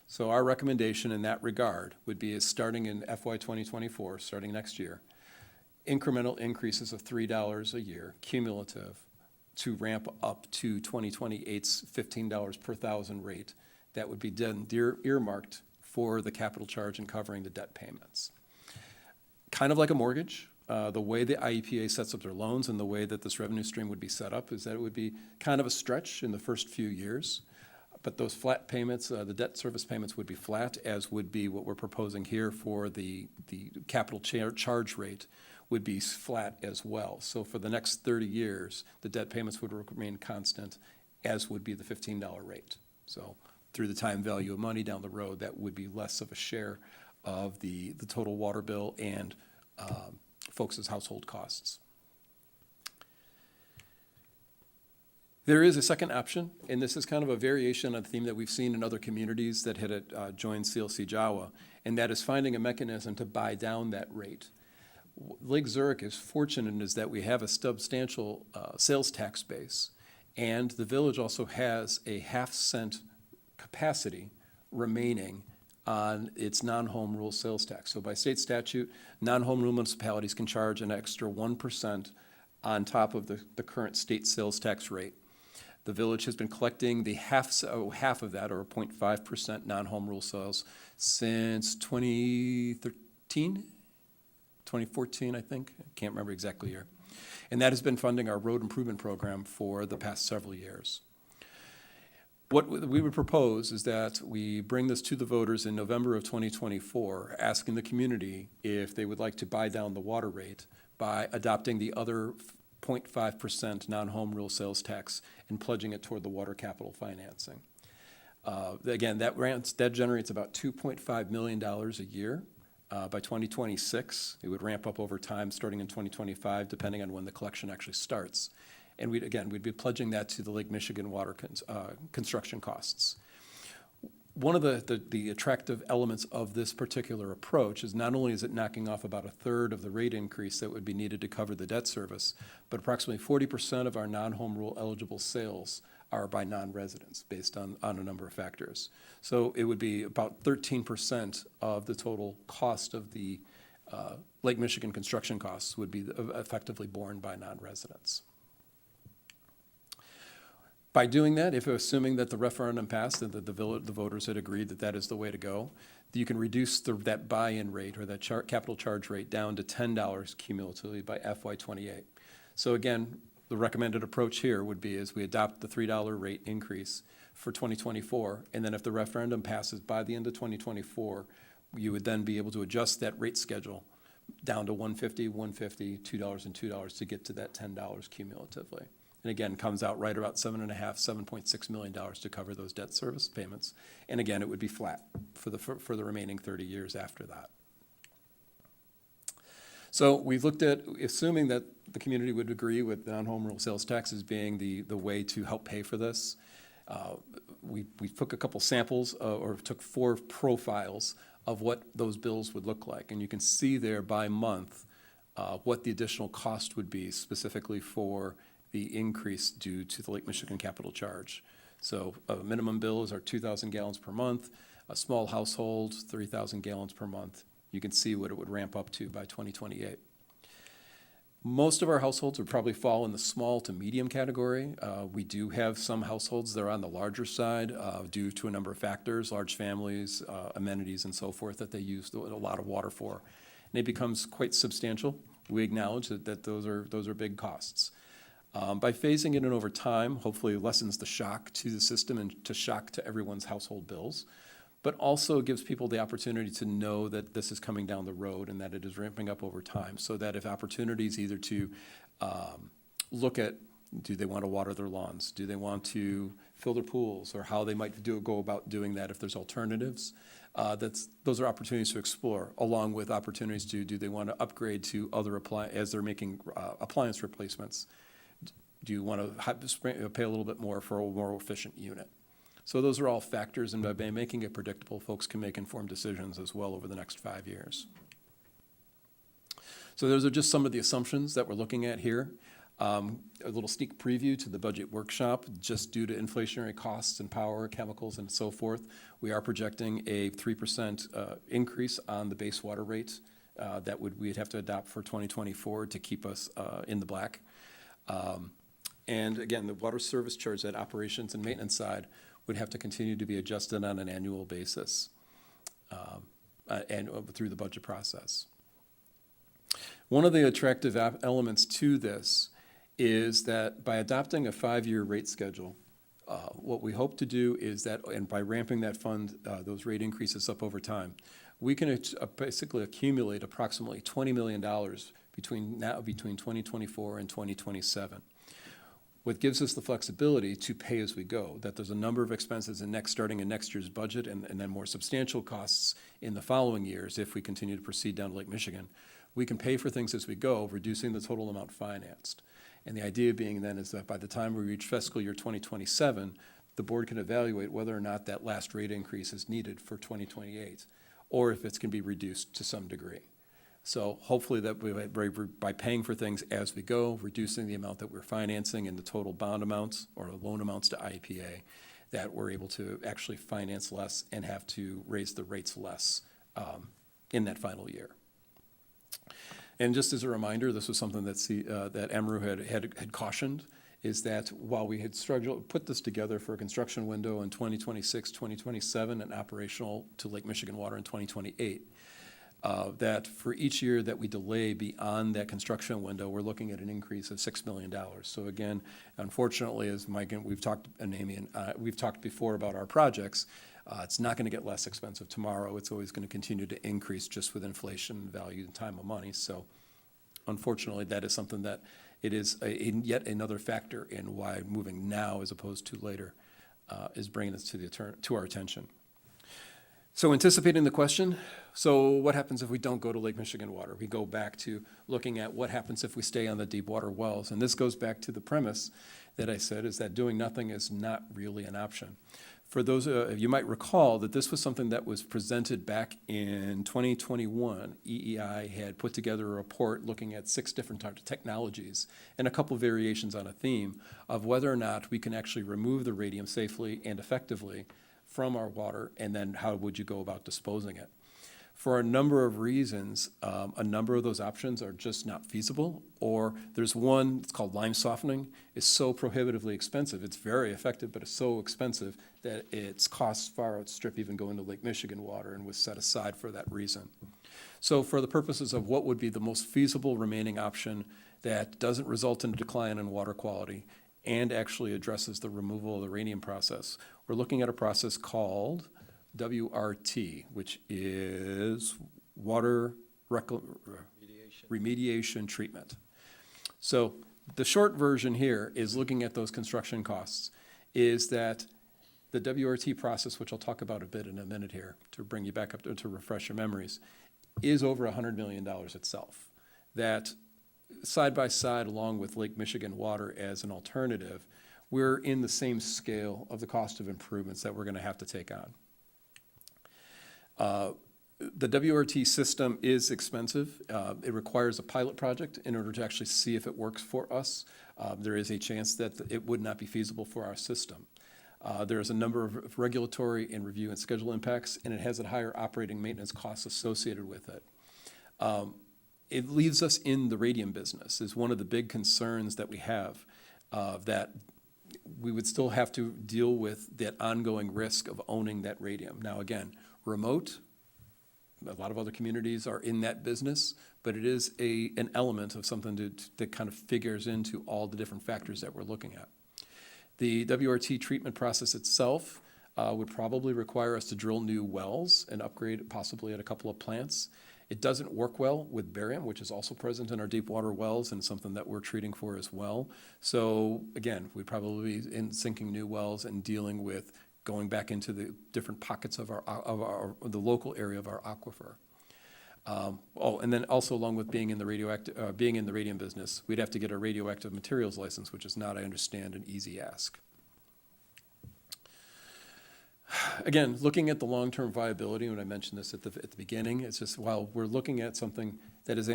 [SPEAKER 5] So our recommendation in that regard would be is starting in FY 2024, starting next year, incremental increases of $3 a year, cumulative, to ramp up to 2028's $15 per 1,000 rate. That would be then earmarked for the capital charge and covering the debt payments. Kind of like a mortgage, the way the IEPA sets up their loans and the way that this revenue stream would be set up is that it would be kind of a stretch in the first few years. But those flat payments, the debt service payments would be flat, as would be what we're proposing here for the capital charge rate would be flat as well. So for the next 30 years, the debt payments would remain constant, as would be the $15 rate. So through the time value of money down the road, that would be less of a share of the total water bill and folks' household costs. There is a second option, and this is kind of a variation on the theme that we've seen in other communities that had joined CLC Jawa, and that is finding a mechanism to buy down that rate. Lake Zurich is fortunate is that we have a substantial sales tax base, and the village also has a half-cent capacity remaining on its non-home rule sales tax. So by state statute, non-home rule municipalities can charge an extra 1% on top of the current state sales tax rate. The village has been collecting the half of that, or 0.5% non-home rule sales, since 2013, 2014, I think. I can't remember exactly the year. And that has been funding our road improvement program for the past several years. What we would propose is that we bring this to the voters in November of 2024, asking the community if they would like to buy down the water rate by adopting the other 0.5% non-home rule sales tax and pledging it toward the water capital financing. Again, that generates about $2.5 million a year. By 2026, it would ramp up over time, starting in 2025, depending on when the collection actually starts. And we'd be pledging that to the Lake Michigan water construction costs. One of the attractive elements of this particular approach is not only is it knocking off about a third of the rate increase that would be needed to cover the debt service, but approximately 40% of our non-home rule eligible sales are by non-residents based on a number of factors. So it would be about 13% of the total cost of the Lake Michigan construction costs would be effectively borne by non-residents. By doing that, if assuming that the referendum passed and that the voters had agreed that that is the way to go, you can reduce that buy-in rate or that capital charge rate down to $10 cumulatively by FY '28. So again, the recommended approach here would be is we adopt the $3 rate increase for 2024, and then if the referendum passes by the end of 2024, you would then be able to adjust that rate schedule down to $1.50, $1.50, $2, and $2 to get to that $10 cumulatively. And again, comes out right about $7.6 million to cover those debt service payments. And again, it would be flat for the remaining 30 years after that. So we've looked at, assuming that the community would agree with non-home rule sales taxes being the way to help pay for this, we took a couple samples, or took 4 profiles of what those bills would look like. And you can see there by month what the additional cost would be specifically for the increase due to the Lake Michigan capital charge. So a minimum bill is our 2,000 gallons per month. A small household, 3,000 gallons per month. You can see what it would ramp up to by 2028. Most of our households would probably fall in the small to medium category. We do have some households that are on the larger side due to a number of factors, large families, amenities, and so forth that they use a lot of water for. And it becomes quite substantial. We acknowledge that those are big costs. By phasing it in over time, hopefully it lessens the shock to the system and to shock to everyone's household bills, but also gives people the opportunity to know that this is coming down the road and that it is ramping up over time, so that if opportunities either to look at, do they want to water their lawns? Do they want to fill their pools? Or how they might go about doing that if there's alternatives? Those are opportunities to explore, along with opportunities to, do they want to upgrade to other as they're making appliance replacements? Do you want to pay a little bit more for a more efficient unit? So those are all factors, and by making it predictable, folks can make informed decisions as well over the next 5 years. So those are just some of the assumptions that we're looking at here. A little sneak preview to the budget workshop, just due to inflationary costs and power, chemicals, and so forth. We are projecting a 3% increase on the base water rate that we'd have to adopt for 2024 to keep us in the black. And again, the water service charge, that operations and maintenance side, would have to continue to be adjusted on an annual basis and through the budget process. One of the attractive elements to this is that by adopting a 5-year rate schedule, what we hope to do is that, and by ramping that fund, those rate increases up over time, we can basically accumulate approximately $20 million between 2024 and 2027. What gives us the flexibility to pay as we go, that there's a number of expenses starting in next year's budget and then more substantial costs in the following years if we continue to proceed down to Lake Michigan. We can pay for things as we go, reducing the total amount financed. And the idea being then is that by the time we reach fiscal year 2027, the board can evaluate whether or not that last rate increase is needed for 2028, or if it can be reduced to some degree. So hopefully that by paying for things as we go, reducing the amount that we're financing and the total bond amounts or loan amounts to IEPA, that we're able to actually finance less and have to raise the rates less in that final year. And just as a reminder, this was something that EMRU had cautioned, is that while we had struggled, put this together for a construction window in 2026, 2027, and operational to Lake Michigan Water in 2028, that for each year that we delay beyond that construction window, we're looking at an increase of $6 million. So again, unfortunately, as Mike and we've talked, and Amy and we've talked before about our projects, it's not going to get less expensive tomorrow. It's always going to continue to increase just with inflation, value, and time of money. So unfortunately, that is something that it is yet another factor in why moving now as opposed to later is bringing this to our attention. So anticipating the question, so what happens if we don't go to Lake Michigan Water? We go back to looking at what happens if we stay on the deep water wells. And this goes back to the premise that I said, is that doing nothing is not really an option. For those, you might recall that this was something that was presented back in 2021. EEI had put together a report looking at 6 different types of technologies and a couple variations on a theme of whether or not we can actually remove the radium safely and effectively from our water, and then how would you go about disposing it. For a number of reasons, a number of those options are just not feasible, or there's one, it's called lime softening. It's so prohibitively expensive. It's very effective, but it's so expensive that its costs far outstrip even going to Lake Michigan water, and was set aside for that reason. So for the purposes of what would be the most feasible remaining option that doesn't result in a decline in water quality and actually addresses the removal of the radium process, we're looking at a process called WRT, which is water remediation treatment. So the short version here is looking at those construction costs, is that the WRT process, which I'll talk about a bit in a minute here to bring you back up to refresh your memories, is over $100 million itself. That side by side, along with Lake Michigan water as an alternative, we're in the same scale of the cost of improvements that we're going to have to take on. The WRT system is expensive. It requires a pilot project in order to actually see if it works for us. There is a chance that it would not be feasible for our system. There is a number of regulatory and review and schedule impacts, and it has a higher operating maintenance costs associated with it. It leaves us in the radium business, is one of the big concerns that we have, that we would still have to deal with that ongoing risk of owning that radium. Now, again, remote, a lot of other communities are in that business, but it is an element of something that kind of figures into all the different factors that we're looking at. The WRT treatment process itself would probably require us to drill new wells and upgrade possibly at a couple of plants. It doesn't work well with barium, which is also present in our deep water wells and something that we're treating for as well. So again, we'd probably be in sinking new wells and dealing with going back into the different pockets of the local area of our aquifer. And then also along with being in the radium business, we'd have to get a radioactive materials license, which is not, I understand, an easy ask. Again, looking at the long-term viability, when I mentioned this at the beginning, it's just while we're looking at something that is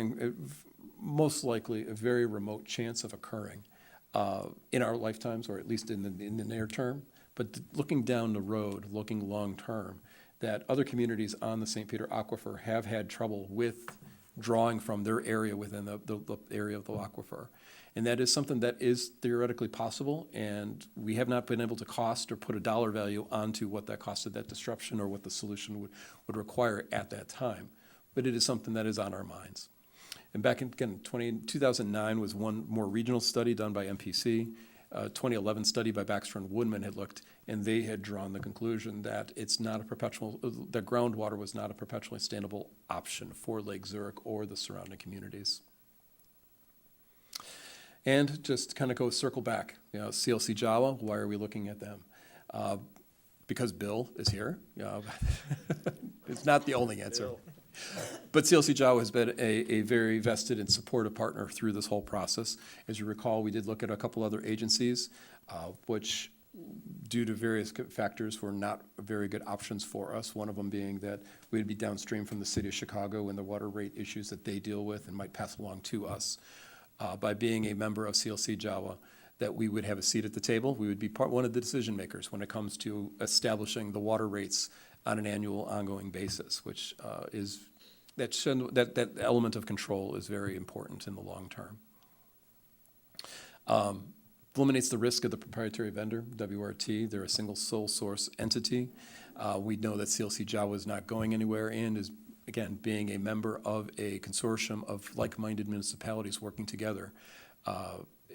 [SPEAKER 5] most likely a very remote chance of occurring in our lifetimes, or at least in the near term, but looking down the road, looking long-term, that other communities on the St. Peter Aquifer have had trouble with drawing from their area within the area of the aquifer. And that is something that is theoretically possible, and we have not been able to cost or put a dollar value onto what that cost of that disruption or what the solution would require at that time. But it is something that is on our minds. And back in, again, 2009 was one more regional study done by MPC. 2011 study by Baxter and Woodman had looked, and they had drawn the conclusion that that groundwater was not a perpetually sustainable option for Lake Zurich or the surrounding communities. And just kind of circle back, CLC Jawa, why are we looking at them? Because Bill is here. It's not the only answer. But CLC Jawa has been a very vested and supportive partner through this whole process. As you recall, we did look at a couple other agencies, which, due to various factors, were not very good options for us. One of them being that we'd be downstream from the city of Chicago and the water rate issues that they deal with and might pass along to us. By being a member of CLC Jawa, that we would have a seat at the table. We would be one of the decision makers when it comes to establishing the water rates on an annual ongoing basis, which is that element of control is very important in the long term. Eliminates the risk of the proprietary vendor, WRT. They're a single sole source entity. We know that CLC Jawa is not going anywhere and is, again, being a member of a consortium of like-minded municipalities working together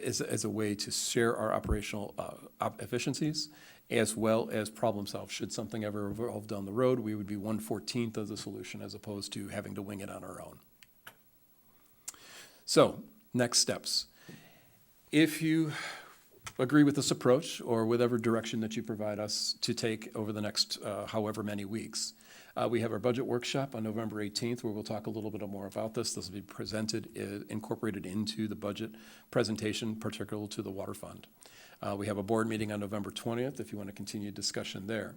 [SPEAKER 5] as a way to share our operational efficiencies, as well as problem solve. Should something ever evolve down the road, we would be 1/14 of the solution as opposed to having to wing it on our own. So, next steps. If you agree with this approach, or whatever direction that you provide us to take over the next however many weeks, we have our budget workshop on November 18th, where we'll talk a little bit more about this. This will be presented, incorporated into the budget presentation, particular to the water fund. We have a board meeting on November 20th, if you want to continue discussion there.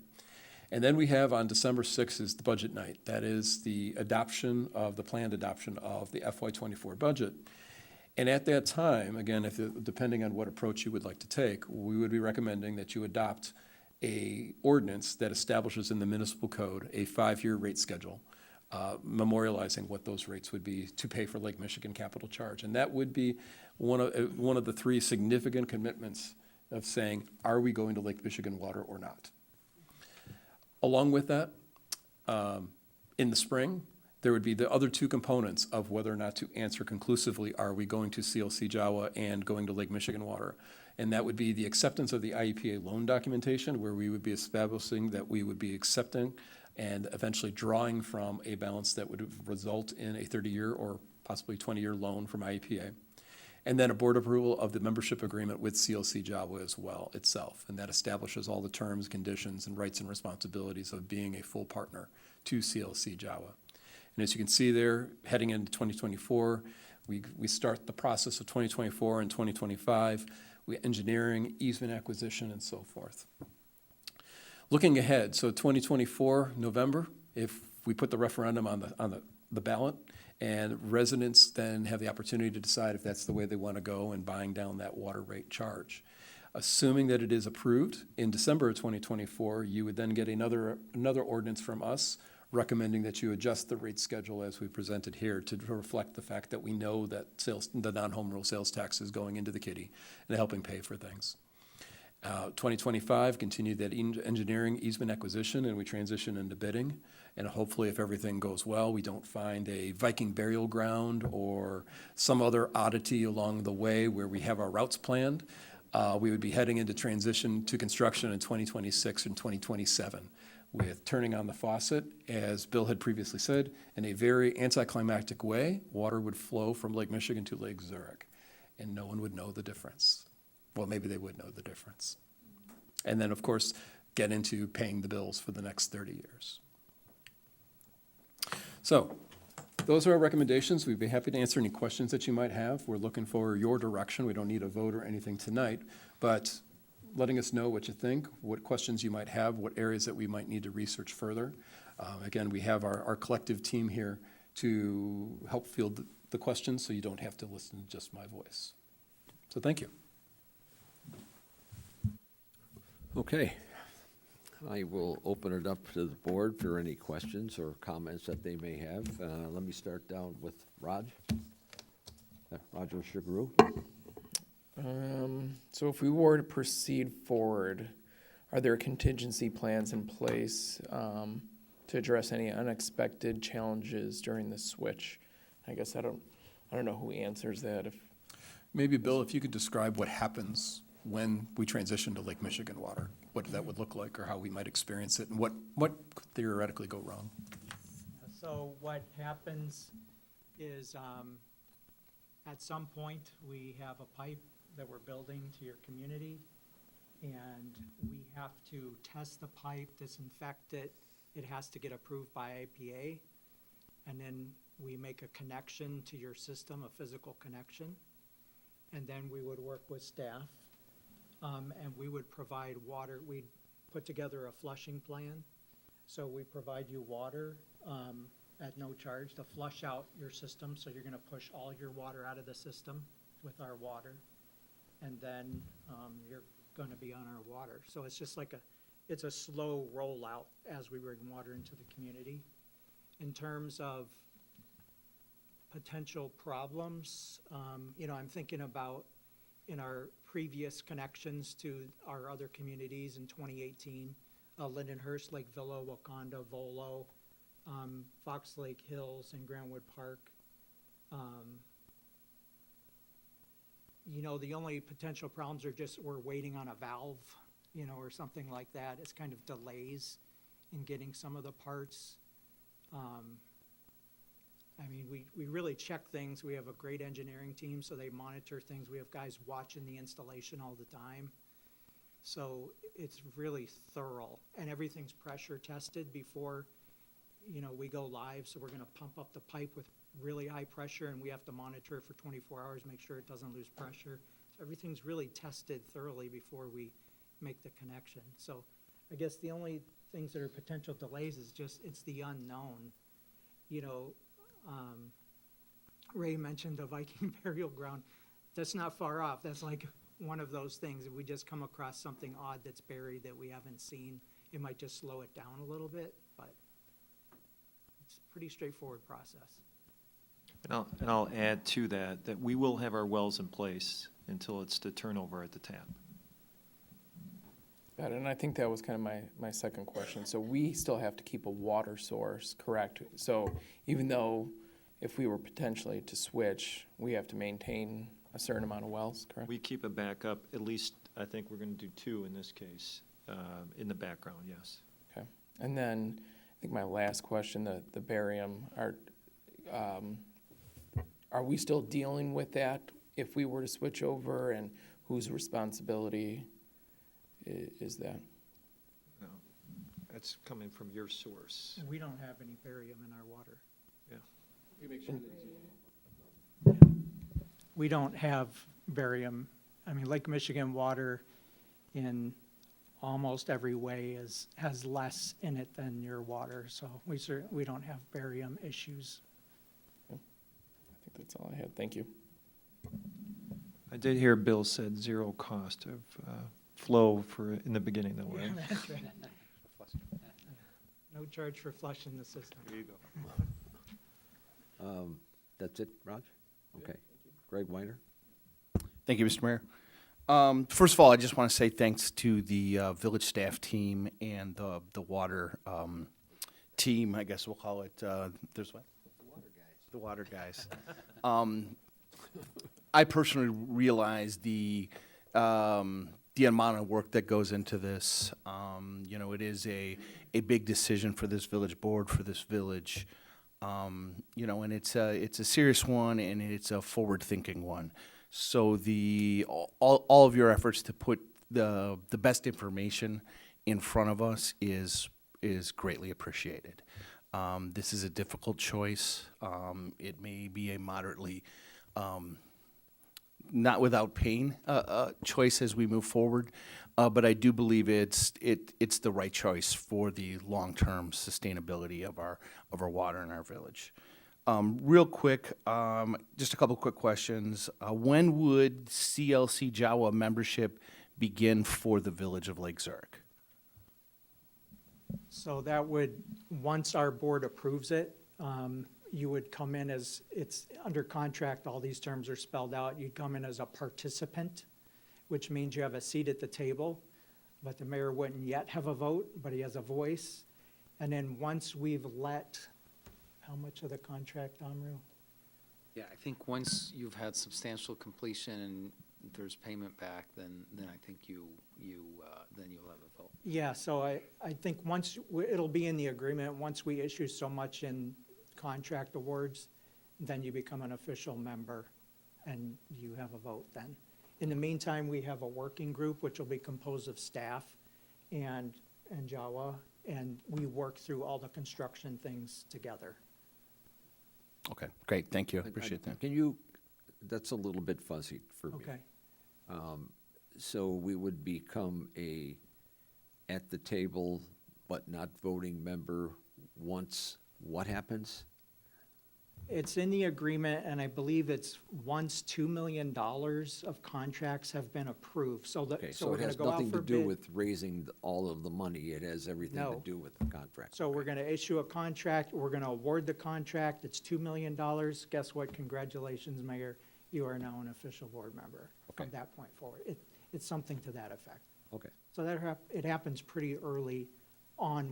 [SPEAKER 5] And then we have on December 6th is the budget night. That is the planned adoption of the FY24 budget. And at that time, again, depending on what approach you would like to take, we would be recommending that you adopt a ordinance that establishes in the municipal code a 5-year rate schedule memorializing what those rates would be to pay for Lake Michigan capital charge. And that would be one of the three significant commitments of saying, are we going to Lake Michigan water or not? Along with that, in the spring, there would be the other two components of whether or not to answer conclusively, are we going to CLC Jawa and going to Lake Michigan water? And that would be the acceptance of the IEPA loan documentation, where we would be establishing that we would be accepting and eventually drawing from a balance that would result in a 30-year or possibly 20-year loan from IEPA. And then a board approval of the membership agreement with CLC Jawa as well itself. And that establishes all the terms, conditions, and rights and responsibilities of being a full partner to CLC Jawa. And as you can see there, heading into 2024, we start the process of 2024 and 2025, we engineering, easement acquisition, and so forth. Looking ahead, so 2024, November, if we put the referendum on the ballot, and residents then have the opportunity to decide if that's the way they want to go in buying down that water rate charge. Assuming that it is approved in December of 2024, you would then get another ordinance from us recommending that you adjust the rate schedule as we presented here to reflect the fact that we know that the non-home rule sales tax is going into the kitty and helping pay for things. 2025, continue that engineering easement acquisition, and we transition into bidding. And hopefully, if everything goes well, we don't find a Viking burial ground or some other oddity along the way where we have our routes planned. We would be heading into transition to construction in 2026 and 2027 with turning on the faucet, as Bill had previously said, in a very anticlimactic way. Water would flow from Lake Michigan to Lake Zurich, and no one would know the difference. Well, maybe they would know the difference. And then, of course, get into paying the bills for the next 30 years. So those are our recommendations. We'd be happy to answer any questions that you might have. We're looking for your direction. We don't need a vote or anything tonight, but letting us know what you think, what questions you might have, what areas that we might need to research further. Again, we have our collective team here to help field the questions so you don't have to listen to just my voice. So thank you.
[SPEAKER 1] Okay. I will open it up to the board for any questions or comments that they may have. Let me start down with Roger Shagru.
[SPEAKER 10] So if we were to proceed forward, are there contingency plans in place to address any unexpected challenges during the switch? I guess I don't know who answers that.
[SPEAKER 5] Maybe, Bill, if you could describe what happens when we transition to Lake Michigan water, what that would look like or how we might experience it, and what could theoretically go wrong.
[SPEAKER 11] So what happens is at some point we have a pipe that we're building to your community, and we have to test the pipe, disinfect it. It has to get approved by IPA, and then we make a connection to your system, a physical connection, and then we would work with staff. And we would provide water. We'd put together a flushing plan. So we provide you water at no charge to flush out your system. So you're going to push all your water out of the system with our water. And then you're going to be on our water. So it's just like it's a slow rollout as we bring water into the community. In terms of potential problems, I'm thinking about in our previous connections to our other communities in 2018, Lindenhurst, Lake Villa, Wakanda, Volo, Fox Lake Hills, and Grandwood Park. The only potential problems are just we're waiting on a valve, or something like that. It's kind of delays in getting some of the parts. We really check things. We have a great engineering team, so they monitor things. We have guys watching the installation all the time. So it's really thorough, and everything's pressure tested before, we go live. So we're going to pump up the pipe with really high pressure, and we have to monitor it for 24 hours, make sure it doesn't lose pressure. So everything's really tested thoroughly before we make the connection. So I guess the only things that are potential delays is just it's the unknown. Ray mentioned the Viking burial ground. That's not far off. That's like one of those things. If we just come across something odd that's buried that we haven't seen, it might just slow it down a little bit, but it's pretty straightforward process.
[SPEAKER 5] And I'll add to that, that we will have our wells in place until it's the turnover at the tap.
[SPEAKER 10] Got it, and I think that was kind of my second question. So we still have to keep a water source, correct? So even though if we were potentially to switch, we have to maintain a certain amount of wells, correct?
[SPEAKER 5] We keep a backup, at least, I think we're gonna do 2 in this case, in the background, yes.
[SPEAKER 10] Okay, and then I think my last question, the barium, are we still dealing with that if we were to switch over, and whose responsibility is that?
[SPEAKER 5] No, that's coming from your source.
[SPEAKER 11] And we don't have any barium in our water.
[SPEAKER 5] Yeah.
[SPEAKER 11] We don't have barium. I mean, Lake Michigan water in almost every way has less in it than your water, so we don't have barium issues.
[SPEAKER 10] I think that's all I had. Thank you.
[SPEAKER 5] I did hear Bill said 0 cost of flow in the beginning though, right?
[SPEAKER 11] That's right. No charge for flushing the system.
[SPEAKER 5] There you go.
[SPEAKER 1] That's it, Raj? Okay. Greg Weiner?
[SPEAKER 12] Thank you, Mr. Mayor. First of all, I just want to say thanks to the village staff team and the water team, I guess we'll call it. There's what? The water guys. I personally realize the amount of work that goes into this. It is a big decision for this village board, for this village. And it's a serious one, and it's a forward-thinking one. So all of your efforts to put the best information in front of us is greatly appreciated. This is a difficult choice. It may be a moderately, not without pain, choice as we move forward. But I do believe it's the right choice for the long-term sustainability of our water in our village. Real quick, just a couple quick questions. When would CLC Jawa membership begin for the village of Lake Zurich?
[SPEAKER 11] So that would, once our board approves it, you would come in as, it's under contract, all these terms are spelled out, you'd come in as a participant, which means you have a seat at the table, but the mayor wouldn't yet have a vote, but he has a voice. And then once we've let, how much of the contract, Amru?
[SPEAKER 13] Yeah, I think once you've had substantial completion and there's payment back, then I think then you'll have a vote.
[SPEAKER 11] Yeah, so I think once, it'll be in the agreement, once we issue so much in contract awards, then you become an official member and you have a vote then. In the meantime, we have a working group which will be composed of staff and Jawa, and we work through all the construction things together.
[SPEAKER 12] Okay, great, thank you, appreciate that.
[SPEAKER 1] That's a little bit fuzzy for me.
[SPEAKER 11] Okay.
[SPEAKER 1] So we would become at the table but not voting member once what happens?
[SPEAKER 11] It's in the agreement, and I believe it's once $2 million of contracts have been approved, so
[SPEAKER 1] Okay,
[SPEAKER 11] so
[SPEAKER 1] so
[SPEAKER 11] we're
[SPEAKER 1] it
[SPEAKER 11] gonna
[SPEAKER 1] has
[SPEAKER 11] go out
[SPEAKER 1] nothing
[SPEAKER 11] for
[SPEAKER 1] to do
[SPEAKER 11] bid.
[SPEAKER 1] with raising all of the money. It has everything to
[SPEAKER 11] No.
[SPEAKER 1] do with the contract.
[SPEAKER 11] So we're gonna issue a contract, we're gonna award the contract, it's $2 million. Guess what? Congratulations, Mayor, you are now an official board member from
[SPEAKER 1] Okay.
[SPEAKER 11] that point forward. It's something to that effect.
[SPEAKER 1] Okay,
[SPEAKER 11] So it happens pretty early on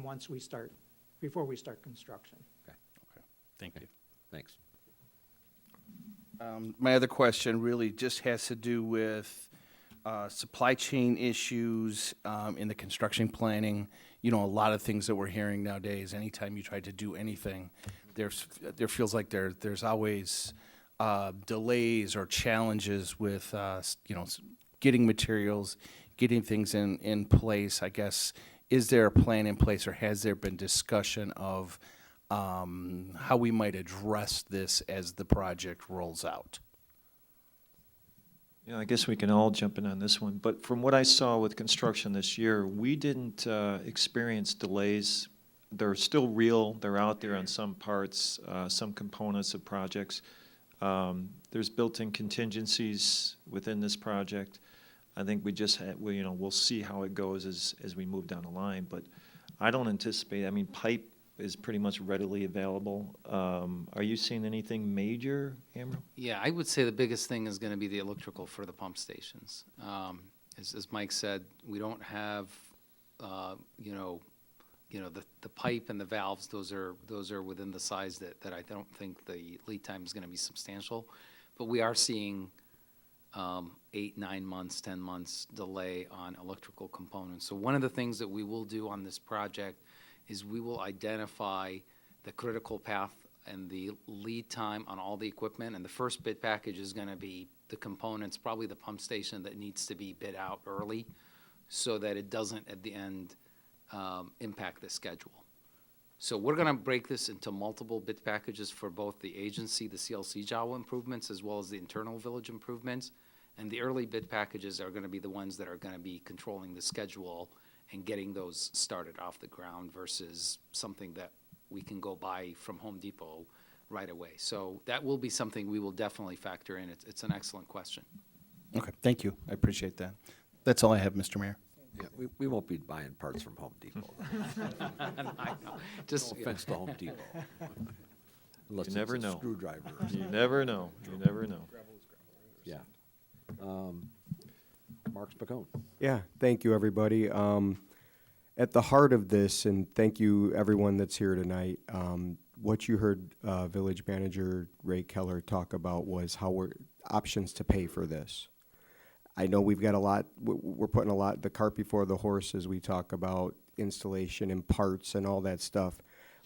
[SPEAKER 11] before we start construction.
[SPEAKER 12] Thank you.
[SPEAKER 1] thanks.
[SPEAKER 12] My other question really just has to do with supply chain issues in the construction planning. A lot of things that we're hearing nowadays, anytime you try to do anything, there feels like there's always delays or challenges with, getting materials, getting things in place. I guess, is there a plan in place, or has there been discussion of how we might address this as the project rolls out?
[SPEAKER 5] Yeah, I guess we can all jump in on this one, but from what I saw with construction this year, we didn't experience delays. They're still real, they're out there on some parts, some components of projects. There's built-in contingencies within this project. I think we'll see how it goes as we move down the line, but I don't anticipate, pipe is pretty much readily available. Are you seeing anything major, Amro?
[SPEAKER 13] Yeah, I would say the biggest thing is gonna be the electrical for the pump stations. As Mike said, we don't have, the pipe and the valves, those are within the size that I don't think the lead time is gonna be substantial. But we are seeing 8, 9 months, 10 months delay on electrical components. So one of the things that we will do on this project is we will identify the critical path and the lead time on all the equipment. And the first bid package is gonna be the components, probably the pump station that needs to be bid out early so that it doesn't at the end impact the schedule. So we're gonna break this into multiple bid packages for both the agency, the CLC job improvements, as well as the internal village improvements. And the early bid packages are gonna be the ones that are gonna be controlling the schedule and getting those started off the ground versus something that we can go buy from Home Depot right away. So that will be something we will definitely factor in. It's an excellent question.
[SPEAKER 12] Okay, thank you. I appreciate that. That's all I have, Mr. Mayor.
[SPEAKER 1] Yeah, we won't be buying parts from Home Depot. No
[SPEAKER 13] Just,
[SPEAKER 1] offense to Home Depot. Unless
[SPEAKER 5] You never
[SPEAKER 1] it's a
[SPEAKER 5] know.
[SPEAKER 1] screwdriver or
[SPEAKER 5] You
[SPEAKER 1] something.
[SPEAKER 5] never know. You never know.
[SPEAKER 1] Yeah. Mark Spicone.
[SPEAKER 3] Yeah, thank you, everybody. At the heart of this, and thank you, everyone that's here tonight, what you heard Village Manager Ray Keller talk about was how we're, options to pay for this. I know we've got a lot, we're putting a lot, the cart before the horse as we talk about installation and parts and all that stuff.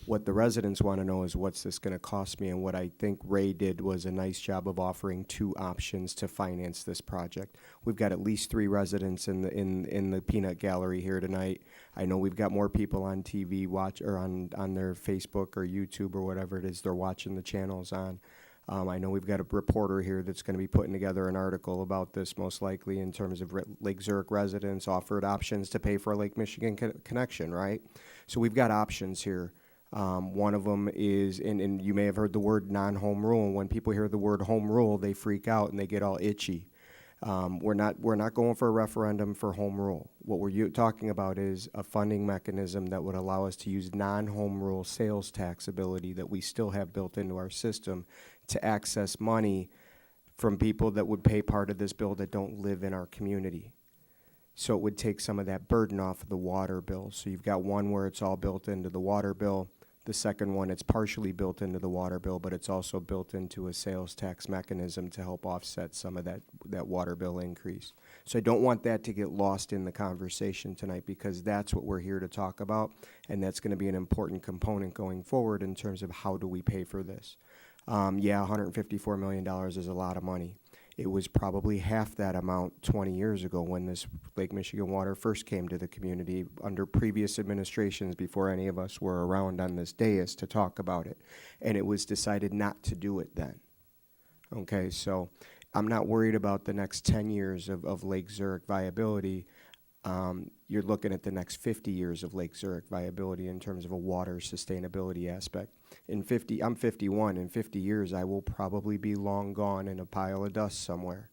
[SPEAKER 3] What the residents want to know is what's this going to cost me, and what I think Ray did was a nice job of offering 2 options to finance this project. We've got at least 3 residents in the peanut gallery here tonight. I know we've got more people on TV watch or on their Facebook or YouTube or whatever it is they're watching the channels on. I know we've got a reporter here that's going to be putting together an article about this, most likely, in terms of Lake Zurich residents offered options to pay for a Lake Michigan connection, right? So we've got options here. One of them is, and you may have heard the word non-home rule, and when people hear the word home rule, they freak out and they get all itchy. We're not going for a referendum for home rule. What we're talking about is a funding mechanism that would allow us to use non-home rule sales tax ability that we still have built into our system to access money from people that would pay part of this bill that don't live in our community. So it would take some of that burden off of the water bill. So you've got one where it's all built into the water bill. The second one, it's partially built into the water bill, but it's also built into a sales tax mechanism to help offset some of that water bill increase. So I don't want that to get lost in the conversation tonight, because that's what we're here to talk about, and that's going to be an important component going forward in terms of how do we pay for this. Yeah, $154 million is a lot of money. It was probably half that amount 20 years ago when this Lake Michigan water first came to the community under previous administrations before any of us were around on this dais to talk about it. And it was decided not to do it then. Okay, so I'm not worried about the next 10 years of Lake Zurich viability. You're looking at the next 50 years of Lake Zurich viability in terms of a water sustainability aspect. I'm 51. In 50 years, I will probably be long gone in a pile of dust somewhere,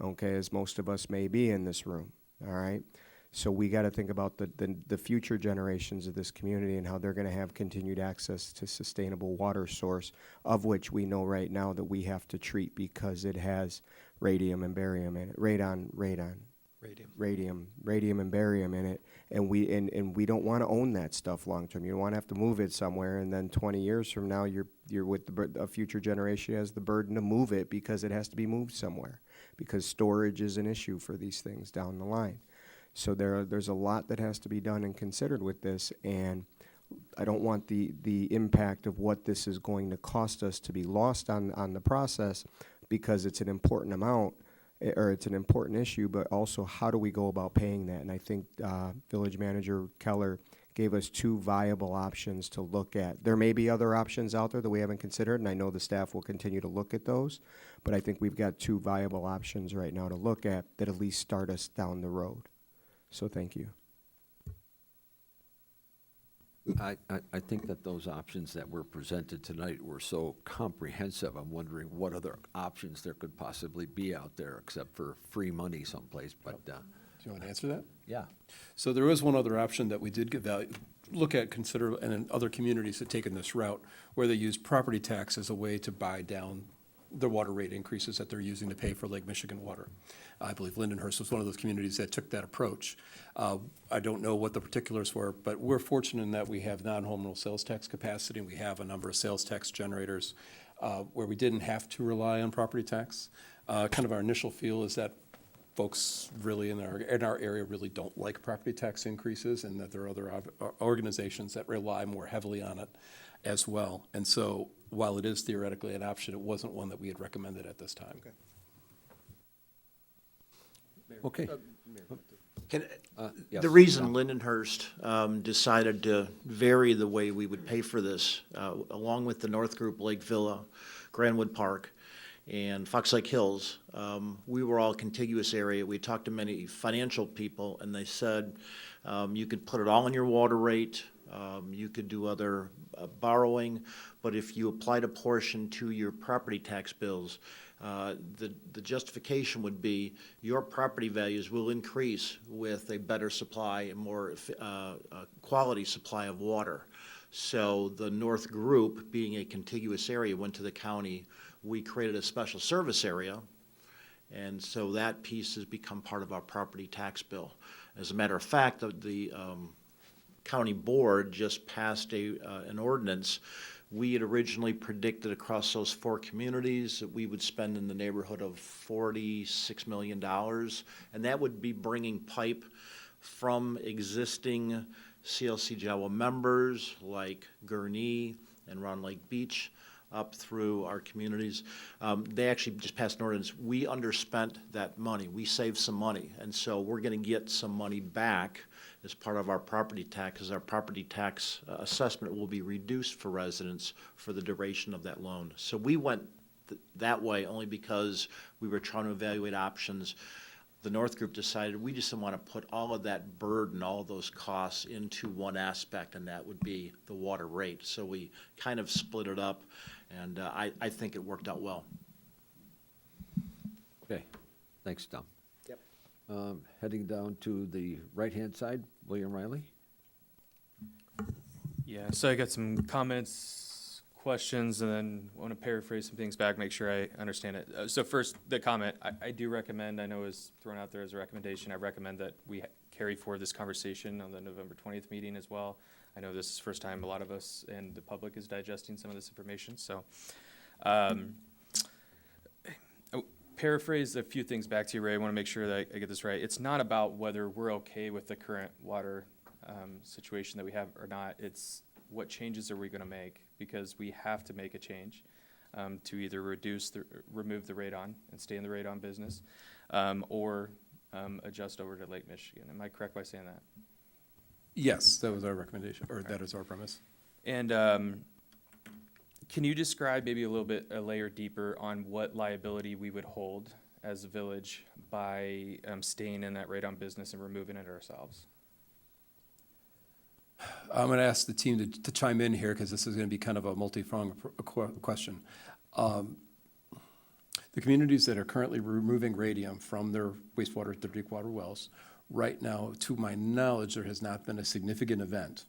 [SPEAKER 3] okay, as most of us may be in this room, all right? So we got to think about the future generations of this community and how they're going to have continued access to sustainable water source, of which we know right now that we have to treat because it has radium and barium in it. Radium and barium in it, and we don't want to own that stuff long term. You don't want to have to move it somewhere, and then 20 years from now, you're with a future generation has the burden to move it because it has to be moved somewhere, because storage is an issue for these things down the line. So there's a lot that has to be done and considered with this, and I don't want the impact of what this is going to cost us to be lost on the process, because it's an important amount. Or it's an important issue, but also how do we go about paying that? And I think Village Manager Keller gave us 2 viable options to look at. There may be other options out there that we haven't considered, and I know the staff will continue to look at those, but I think we've got 2 viable options right now to look at that at least start us down the road. So thank you.
[SPEAKER 1] I think that those options that were presented tonight were so comprehensive. I'm wondering what other options there could possibly be out there except for free money someplace, but,
[SPEAKER 14] Do you want to answer that?
[SPEAKER 1] yeah.
[SPEAKER 14] So there was one other option that we did get
[SPEAKER 5] look at, consider, and in other communities have taken this route, where they use property tax as a way to buy down the water rate increases that they're using to pay for Lake Michigan water. I believe Lindenhurst was one of those communities that took that approach. I don't know what the particulars were, but we're fortunate in that we have non-home rule sales tax capacity, and we have a number of sales tax generators where we didn't have to rely on property tax. Kind of our initial feel is that folks really in our area really don't like property tax increases, and that there are other organizations that rely more heavily on it as well. And so while it is theoretically an option, it wasn't one that we had recommended at this time. Okay. Yes.
[SPEAKER 14] The reason Lindenhurst decided to vary the way we would pay for this, along with the North Group, Lake Villa, Granwood Park, and Fox Lake Hills, we were all contiguous area. We talked to many financial people, and they said you could put it all in your water rate, you could do other borrowing, but if you applied a portion to your property tax bills, the justification would be your property values will increase with a better supply and more quality supply of water. So the North Group, being a contiguous area, went to the county. We created a special service area, and so that piece has become part of our property tax bill. As a matter of fact, the county board just passed an ordinance. We had originally predicted across those 4 communities that we would spend in the neighborhood of $46 million, and that would be bringing pipe from existing CLC Jawa members like Gurnee and Round Lake Beach up through our communities. They actually just passed an ordinance. We underspent that money. We saved some money, and so we're going to get some money back as part of our property tax, as our property tax assessment will be reduced for residents for the duration of that loan. So we went that way only because we were trying to evaluate options. The North Group decided we just didn't want to put all of that burden, all of those costs into one aspect, and that would be the water rate. So we kind of split it up, and I think it worked out well.
[SPEAKER 1] Okay, thanks, Tom.
[SPEAKER 14] Yep.
[SPEAKER 1] Heading down to the right-hand side, William Riley.
[SPEAKER 15] Yeah, so I got some comments, questions, and then want to paraphrase some things back, make sure I understand it. So first, the comment, I do recommend, I know it was thrown out there as a recommendation, I recommend that we carry forward this conversation on the November 20th meeting as well. I know this is the first time a lot of us and the public is digesting some of this information, so. Paraphrase a few things back to you, Ray. I want to make sure that I get this right. It's not about whether we're okay with the current water situation that we have or not. It's what changes are we going to make, because we have to make a change to either remove the radon and stay in the radon business, or adjust over to Lake Michigan. Am I correct by saying that?
[SPEAKER 5] Yes, that was our recommendation, or that is our premise.
[SPEAKER 15] And can you describe maybe a layer deeper on what liability we would hold as a village by staying in that radon business and removing it ourselves?
[SPEAKER 5] I'm going to ask the team to chime in here, because this is going to be kind of a multi-pronged question. The communities that are currently removing radium from their wastewater, their deep water wells, right now, to my knowledge, there has not been a significant event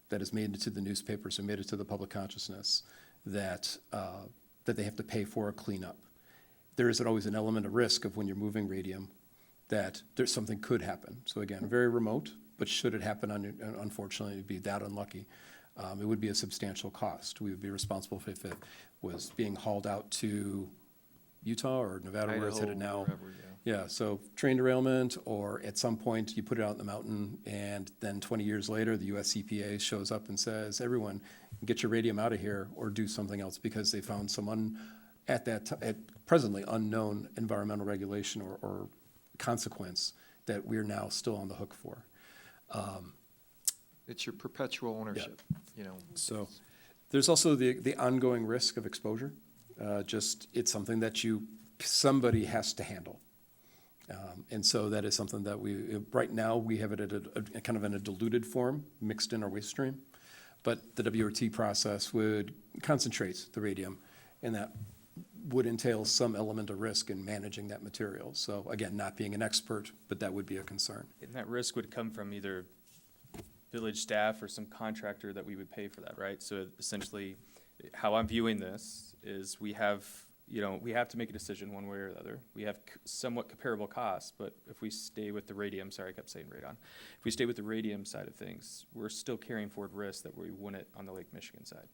[SPEAKER 5] that has made it to the newspapers or made it to the public consciousness that they have to pay for a cleanup. There is always an element of risk of when you're moving radium that there's something could happen. So again, very remote, but should it happen, unfortunately, it'd be that unlucky. It would be a substantial cost. We would be responsible if it was being hauled out to Utah or Nevada, where it's headed now. Yeah, so train derailment, or at some point you put it out in the mountain, and then 20 years later, the US EPA shows up and says, everyone, get your radium out of here or do something else, because they found some at presently unknown environmental regulation or consequence that we're now still on the hook for.
[SPEAKER 16] It's your perpetual ownership, you know.
[SPEAKER 5] So there's also the ongoing risk of exposure. It's something that somebody has to handle. And so that is something that right now we have it at a kind of in a diluted form, mixed in our waste stream. But the WRT process would concentrate the radium, and that would entail some element of risk in managing that material. So again, not being an expert, but that would be a concern.
[SPEAKER 15] And that risk would come from either village staff or some contractor that we would pay for that, right? So essentially, how I'm viewing this is we have to make a decision one way or the other. We have somewhat comparable costs, but if we stay with the radium, sorry, I kept saying radon. If we stay with the radium side of things, we're still carrying forward risks that we wouldn't on the Lake Michigan side.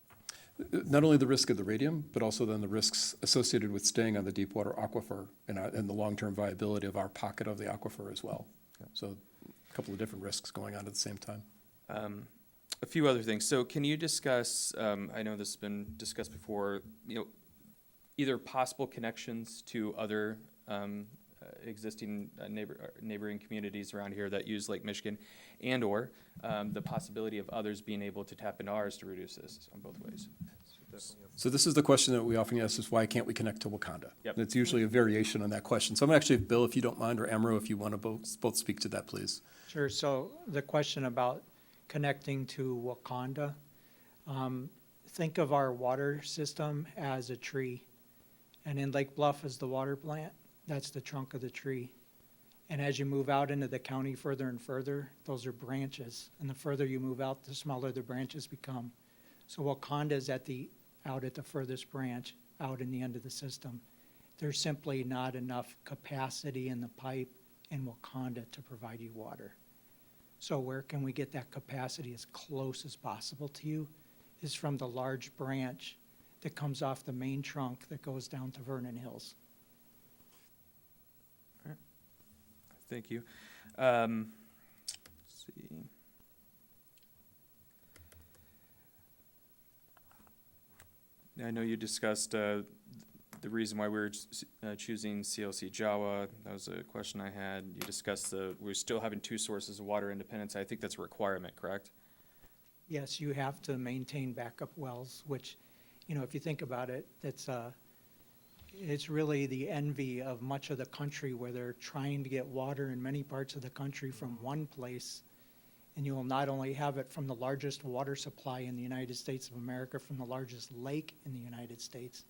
[SPEAKER 5] Not only the risk of the radium, but also then the risks associated with staying on the deepwater aquifer and the long-term viability of our pocket of the aquifer as well. So a couple of different risks going on at the same time.
[SPEAKER 15] A few other things. So can you discuss, I know this has been discussed before, either possible connections to other existing neighboring communities around here that use Lake Michigan, and/or the possibility of others being able to tap into ours to reduce this on both ways?
[SPEAKER 5] So this is the question that we often ask is, why can't we connect to Wakanda?
[SPEAKER 15] Yep.
[SPEAKER 5] And it's usually a variation on that question. So I'm actually, Bill, if you don't mind, or Emro, if you want to both speak to that, please.
[SPEAKER 11] Sure, so the question about connecting to Wakanda, think of our water system as a tree. And in Lake Bluff is the water plant, that's the trunk of the tree. And as you move out into the county further and further, those are branches. And the further you move out, the smaller the branches become. So Wakanda is out at the furthest branch, out in the end of the system. There's simply not enough capacity in the pipe in Wakanda to provide you water. So where can we get that capacity as close as possible to you is from the large branch that comes off the main trunk that goes down to Vernon Hills.
[SPEAKER 15] All right. Thank you. Let's see. I know you discussed the reason why we're choosing CLC Jawa. That was a question I had. You discussed we're still having 2 sources of water independence. I think that's a requirement, correct?
[SPEAKER 11] Yes, you have to maintain backup wells, which, if you think about it, it's really the envy of much of the country where they're trying to get water in many parts of the country from one place. And you will not only have it from the largest water supply in the United States of America, from the largest lake in the United States,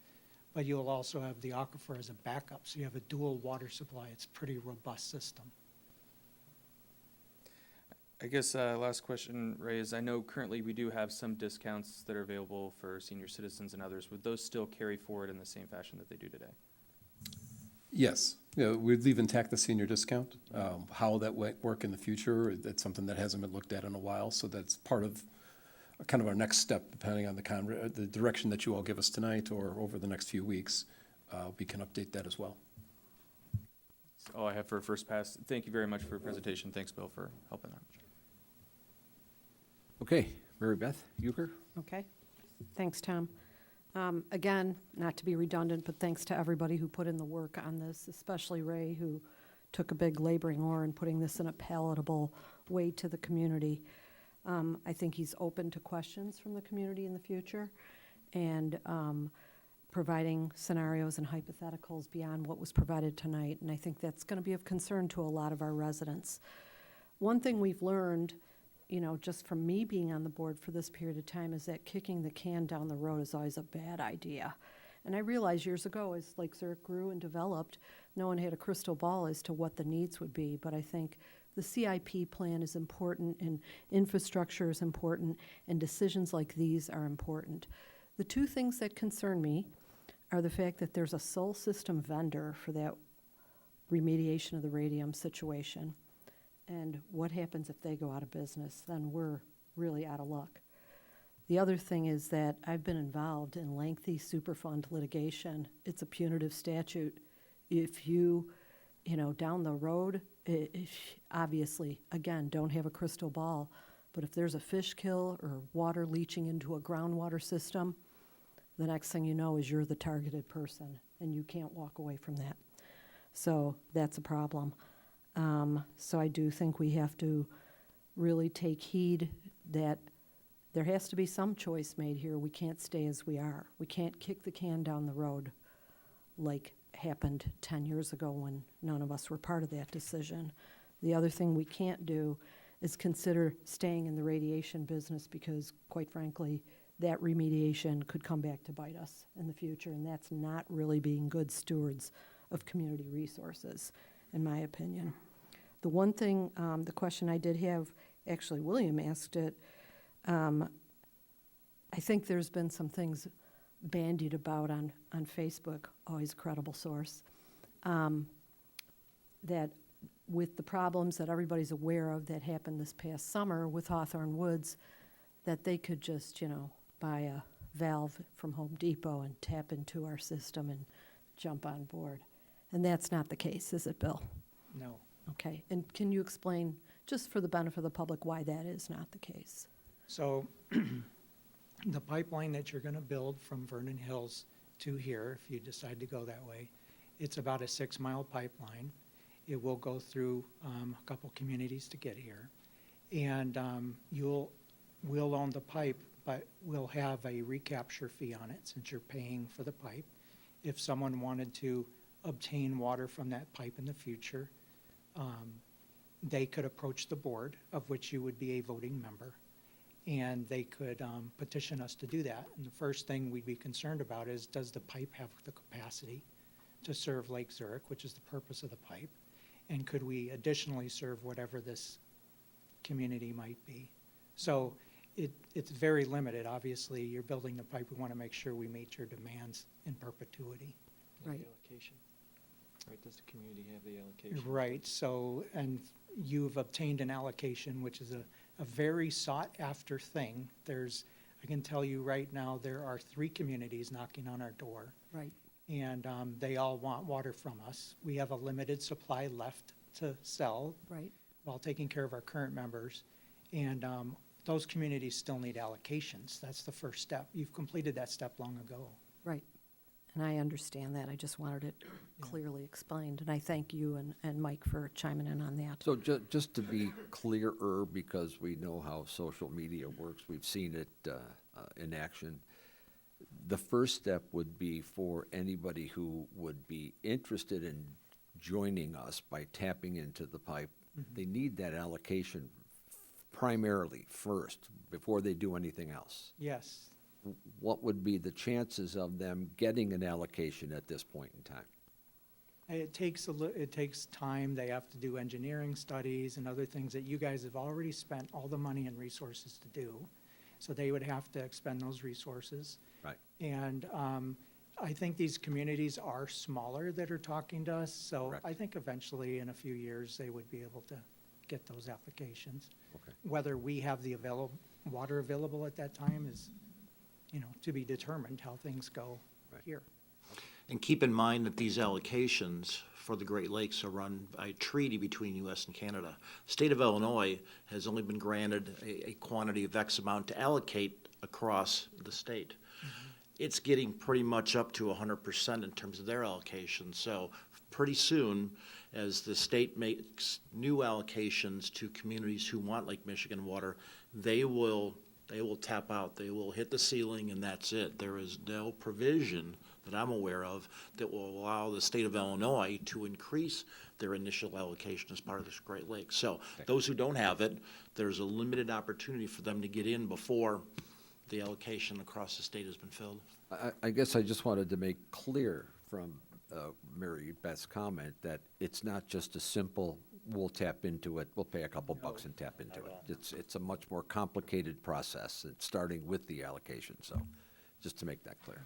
[SPEAKER 11] but you'll also have the aquifer as a backup. So you have a dual water supply. It's a pretty robust system.
[SPEAKER 15] I guess last question, Ray, is I know currently we do have some discounts that are available for senior citizens and others. Would those still carry forward in the same fashion that they do today?
[SPEAKER 5] Yes, we'd leave intact the senior discount. How that might work in the future, that's something that hasn't been looked at in a while, so that's part of kind of our next step, depending on the direction that you all give us tonight or over the next few weeks. We can update that as well.
[SPEAKER 15] That's all I have for a first pass. Thank you very much for your presentation. Thanks, Bill, for helping out.
[SPEAKER 1] Okay, Mary Beth Euchre?
[SPEAKER 7] Okay, thanks, Tom. Again, not to be redundant, but thanks to everybody who put in the work on this, especially Ray, who took a big laboring oar in putting this in a palatable way to the community. I think he's open to questions from the community in the future and providing scenarios and hypotheticals beyond what was provided tonight, and I think that's going to be of concern to a lot of our residents. One thing we've learned, just from me being on the board for this period of time, is that kicking the can down the road is always a bad idea. And I realized years ago, as Lake Zurich grew and developed, no one had a crystal ball as to what the needs would be. But I think the CIP plan is important, and infrastructure is important, and decisions like these are important. The 2 things that concern me are the fact that there's a sole system vendor for that remediation of the radium situation. And what happens if they go out of business? Then we're really out of luck. The other thing is that I've been involved in lengthy Superfund litigation. It's a punitive statute. If you, down the road, obviously, again, don't have a crystal ball, but if there's a fish kill or water leaching into a groundwater system, the next thing you know is you're the targeted person, and you can't walk away from that. So that's a problem. So I do think we have to really take heed that there has to be some choice made here. We can't stay as we are. We can't kick the can down the road like happened 10 years ago when none of us were part of that decision. The other thing we can't do is consider staying in the radiation business because, quite frankly, that remediation could come back to bite us in the future, and that's not really being good stewards of community resources, in my opinion. The one thing, the question I did have actually William asked it, I think there's been some things bandied about on Facebook, always a credible source, that with the problems that everybody's aware of that happened this past summer with Hawthorne Woods, that they could just, buy a valve from Home Depot and tap into our system and jump on board. And that's not the case, is it, Bill?
[SPEAKER 11] No.
[SPEAKER 7] Okay, and can you explain, just for the benefit of the public, why that is not the case?
[SPEAKER 11] So the pipeline that you're gonna build from Vernon Hills to here, if you decide to go that way, it's about a 6-mile pipeline. It will go through a couple communities to get here. And we'll own the pipe, but we'll have a recapture fee on it since you're paying for the pipe. If someone wanted to obtain water from that pipe in the future, they could approach the board, of which you would be a voting member, and they could petition us to do that. And the first thing we'd be concerned about is, does the pipe have the capacity to serve Lake Zurich, which is the purpose of the pipe? And could we additionally serve whatever this community might be? So it's very limited. Obviously, you're building the pipe. We want to make sure we meet your demands in perpetuity.
[SPEAKER 7] Right.
[SPEAKER 16] Allocation. Right, does the community have the allocation?
[SPEAKER 11] Right, so, and you've obtained an allocation, which is a very sought-after thing. I can tell you right now, there are 3 communities knocking on our door.
[SPEAKER 7] Right.
[SPEAKER 11] And they all want water from us. We have a limited supply left to sell.
[SPEAKER 7] Right.
[SPEAKER 11] While taking care of our current members. And those communities still need allocations. That's the first step. You've completed that step long ago.
[SPEAKER 7] Right. And I understand that. I just wanted it clearly explained. And I thank you and Mike for chiming in on that.
[SPEAKER 1] So just to be clearer, because we know how social media works, we've seen it in action. The first step would be for anybody who would be interested in joining us by tapping into the pipe. They need that allocation primarily first, before they do anything else.
[SPEAKER 11] Yes.
[SPEAKER 1] What would be the chances of them getting an allocation at this point in time?
[SPEAKER 11] It takes time. They have to do engineering studies and other things that you guys have already spent all the money and resources to do. So they would have to expend those resources.
[SPEAKER 1] Right.
[SPEAKER 11] And I think these communities are smaller that are talking to us. So
[SPEAKER 1] Correct.
[SPEAKER 11] I think eventually in a few years, they would be able to get those applications.
[SPEAKER 1] Okay.
[SPEAKER 11] Whether we have the water available at that time is, to be determined how things go here.
[SPEAKER 14] And keep in mind that these allocations for the Great Lakes are run by a treaty between U.S. and Canada. The state of Illinois has only been granted a quantity of X amount to allocate across the state. It's getting pretty much up to 100% in terms of their allocation. So pretty soon, as the state makes new allocations to communities who want Lake Michigan water, they will tap out. They will hit the ceiling, and that's it. There is no provision that I'm aware of that will allow the state of Illinois to increase their initial allocation as part of this Great Lakes. So those who don't have it, there's a limited opportunity for them to get in before the allocation across the state has been filled.
[SPEAKER 1] I guess I just wanted to make clear from Mary Beth's comment that it's not just a simple, we'll tap into it, we'll pay a couple bucks and tap into it. It's a much more complicated process, and starting with the allocation, so just to make that clear.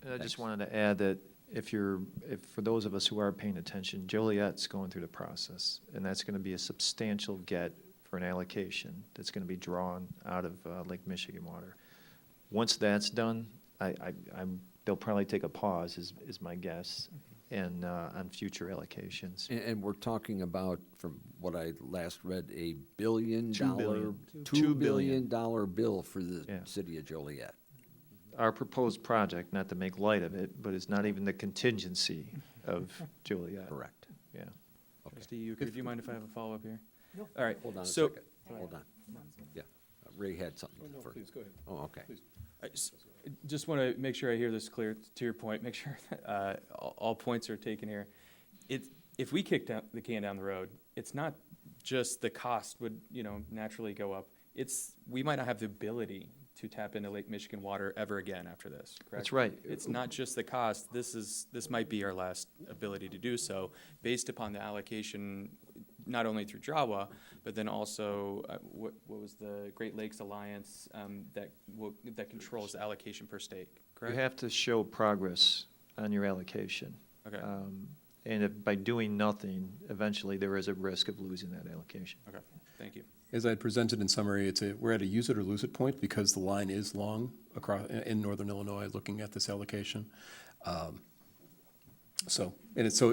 [SPEAKER 16] And I just wanted to add that if for those of us who are paying attention, Joliet's going through the process, and that's going to be a substantial get for an allocation that's going to be drawn out of Lake Michigan water. Once that's done, they'll probably take a pause, is my guess, and on future allocations.
[SPEAKER 1] And we're talking about, from what I last read, a $2 billion,
[SPEAKER 16] $2 billion.
[SPEAKER 1] $2 billion bill for the
[SPEAKER 16] Yeah.
[SPEAKER 1] city of Joliet.
[SPEAKER 16] Our proposed project, not to make light of it, but it's not even the contingency of Joliet.
[SPEAKER 1] Correct.
[SPEAKER 16] Yeah.
[SPEAKER 15] Trustee Euchre, do you mind if I have a follow-up here?
[SPEAKER 11] No.
[SPEAKER 15] All right.
[SPEAKER 1] Hold on a
[SPEAKER 15] So,
[SPEAKER 1] second. Hold on. Yeah. Ray had something first.
[SPEAKER 15] please, go ahead.
[SPEAKER 1] Oh, okay.
[SPEAKER 15] I just want to make sure I hear this clear, to your point, make sure all points are taken here. If we kick the can down the road, it's not just the cost would, naturally go up. We might not have the ability to tap into Lake Michigan water ever again after this, correct?
[SPEAKER 16] That's right.
[SPEAKER 15] It's not just the cost. This might be our last ability to do so. Based upon the allocation not only through Jawa, but then also, what was the Great Lakes Alliance, that controls the allocation per state,
[SPEAKER 16] You
[SPEAKER 15] correct?
[SPEAKER 16] have to show progress on your allocation.
[SPEAKER 15] Okay,
[SPEAKER 16] And if by doing nothing, eventually there is a risk of losing that allocation.
[SPEAKER 15] okay, thank you.
[SPEAKER 5] As I had presented in summary, we're at a use it or lose it point because the line is long across, in northern Illinois, looking at this allocation.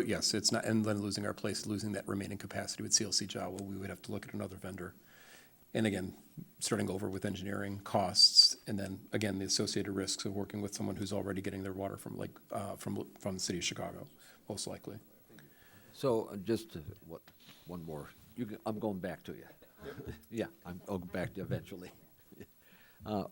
[SPEAKER 5] Yes, it's not, and then losing our place, losing that remaining capacity with CLC Jawa, we would have to look at another vendor. And again, starting over with engineering costs, and then, again, the associated risks of working with someone who's already getting their water from from the city of Chicago, most likely.
[SPEAKER 1] So just one more. I'm going back to you. Yeah, I'll go back to you eventually.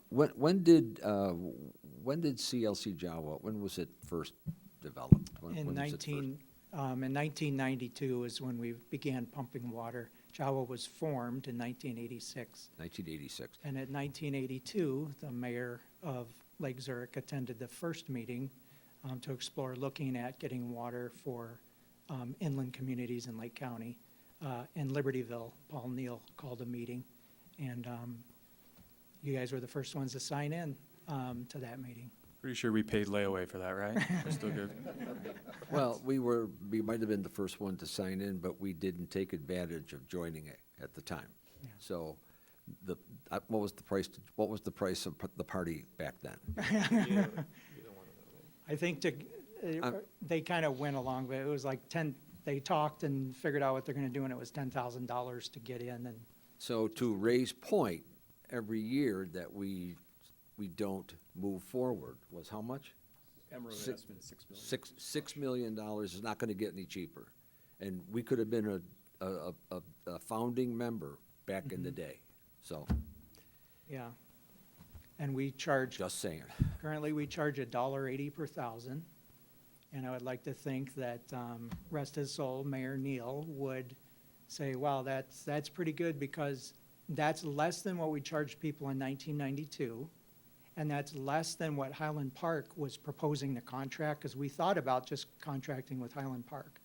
[SPEAKER 1] When did CLC Jawa, when was it first developed? When
[SPEAKER 11] In
[SPEAKER 1] was it first-
[SPEAKER 11] in 1992 is when we began pumping water. Jawa was formed in 1986.
[SPEAKER 1] 1986.
[SPEAKER 11] And in 1982, the mayor of Lake Zurich attended the first meeting to explore looking at getting water for inland communities in Lake County. In Libertyville, Paul Neal called a meeting, and you guys were the first ones to sign in to that meeting.
[SPEAKER 15] Pretty sure we paid layaway for that, right? We're still good.
[SPEAKER 1] Well, we might have been the first one to sign in, but we didn't take advantage of joining it at the time.
[SPEAKER 11] Yeah.
[SPEAKER 1] So what was the price of the party back then?
[SPEAKER 11] I think they kind of went along, but it was like they talked and figured out what they're gonna do, and it was $10,000 to get in, and
[SPEAKER 1] So to Ray's point, every year that we don't move forward was how much?
[SPEAKER 5] Emerald
[SPEAKER 1] Six-
[SPEAKER 5] estimate is $6 million.
[SPEAKER 1] $6 million is not gonna get any cheaper. And we could have been a founding member back in the day, so,
[SPEAKER 11] yeah. And we charge,
[SPEAKER 1] just saying.
[SPEAKER 11] currently we charge $1.80 per thousand. And I would like to think that, rest his soul, Mayor Neal would say, wow, that's pretty good, because that's less than what we charged people in 1992. And that's less than what Highland Park was proposing to contract, because we thought about just contracting with Highland Park.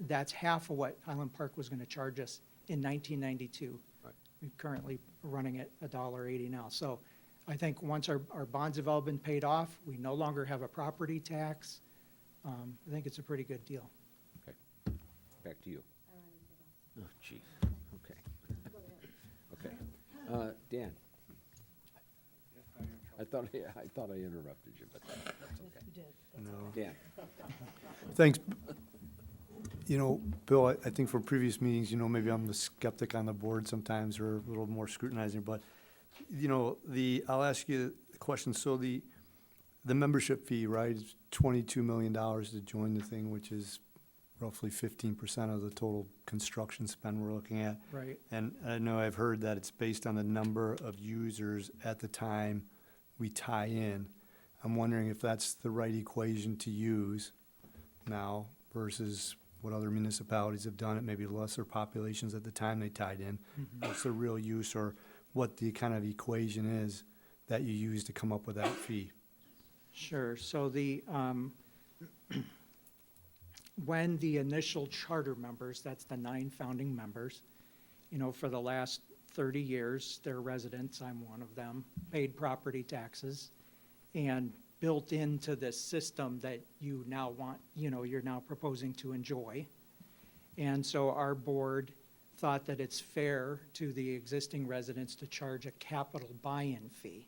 [SPEAKER 11] That's half of what Highland Park was gonna charge us in 1992.
[SPEAKER 1] Right.
[SPEAKER 11] We're currently running at $1.80 now. So I think once our bonds have all been paid off, we no longer have a property tax. I think it's a pretty good deal.
[SPEAKER 1] Okay, back to you. Oh, gee, okay. Okay. Dan? I thought I interrupted you, but that's okay.
[SPEAKER 4] No.
[SPEAKER 1] Dan?
[SPEAKER 4] Thanks. You know, Bill, I think from previous meetings, maybe I'm the skeptic on the board sometimes, or a little more scrutinizing, but, I'll ask you the question. So the membership fee, right, is $22 million to join the thing, which is roughly 15% of the total construction spend we're looking at.
[SPEAKER 11] Right.
[SPEAKER 4] And I know I've heard that it's based on the number of users at the time we tie in. I'm wondering if that's the right equation to use now versus what other municipalities have done at maybe lesser populations at the time they tied in. What's the real use, or what the kind of equation is that you use to come up with that fee?
[SPEAKER 11] Sure. So when the initial charter members, that's the 9 founding members, for the last 30 years, they're residents, I'm one of them, paid property taxes, and built into this system that you now want, you're now proposing to enjoy. And so our board thought that it's fair to the existing residents to charge a capital buy-in fee.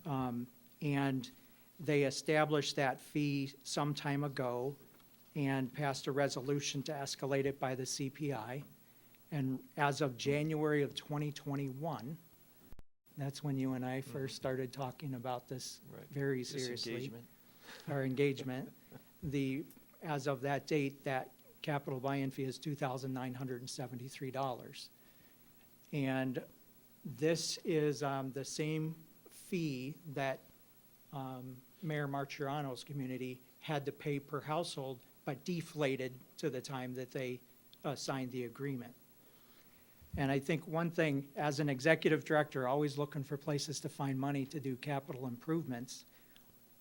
[SPEAKER 11] And they established that fee some time ago and passed a resolution to escalate it by the CPI. And as of January of 2021, that's when you and I first started talking about this
[SPEAKER 16] Right.
[SPEAKER 11] very
[SPEAKER 16] This
[SPEAKER 11] seriously.
[SPEAKER 16] engagement.
[SPEAKER 11] Our engagement. As of that date, that capital buy-in fee is $2,973. And this is the same fee that Mayor Marciano's community had to pay per household, but deflated to the time that they signed the agreement. And I think one thing, as an executive director, always looking for places to find money to do capital improvements,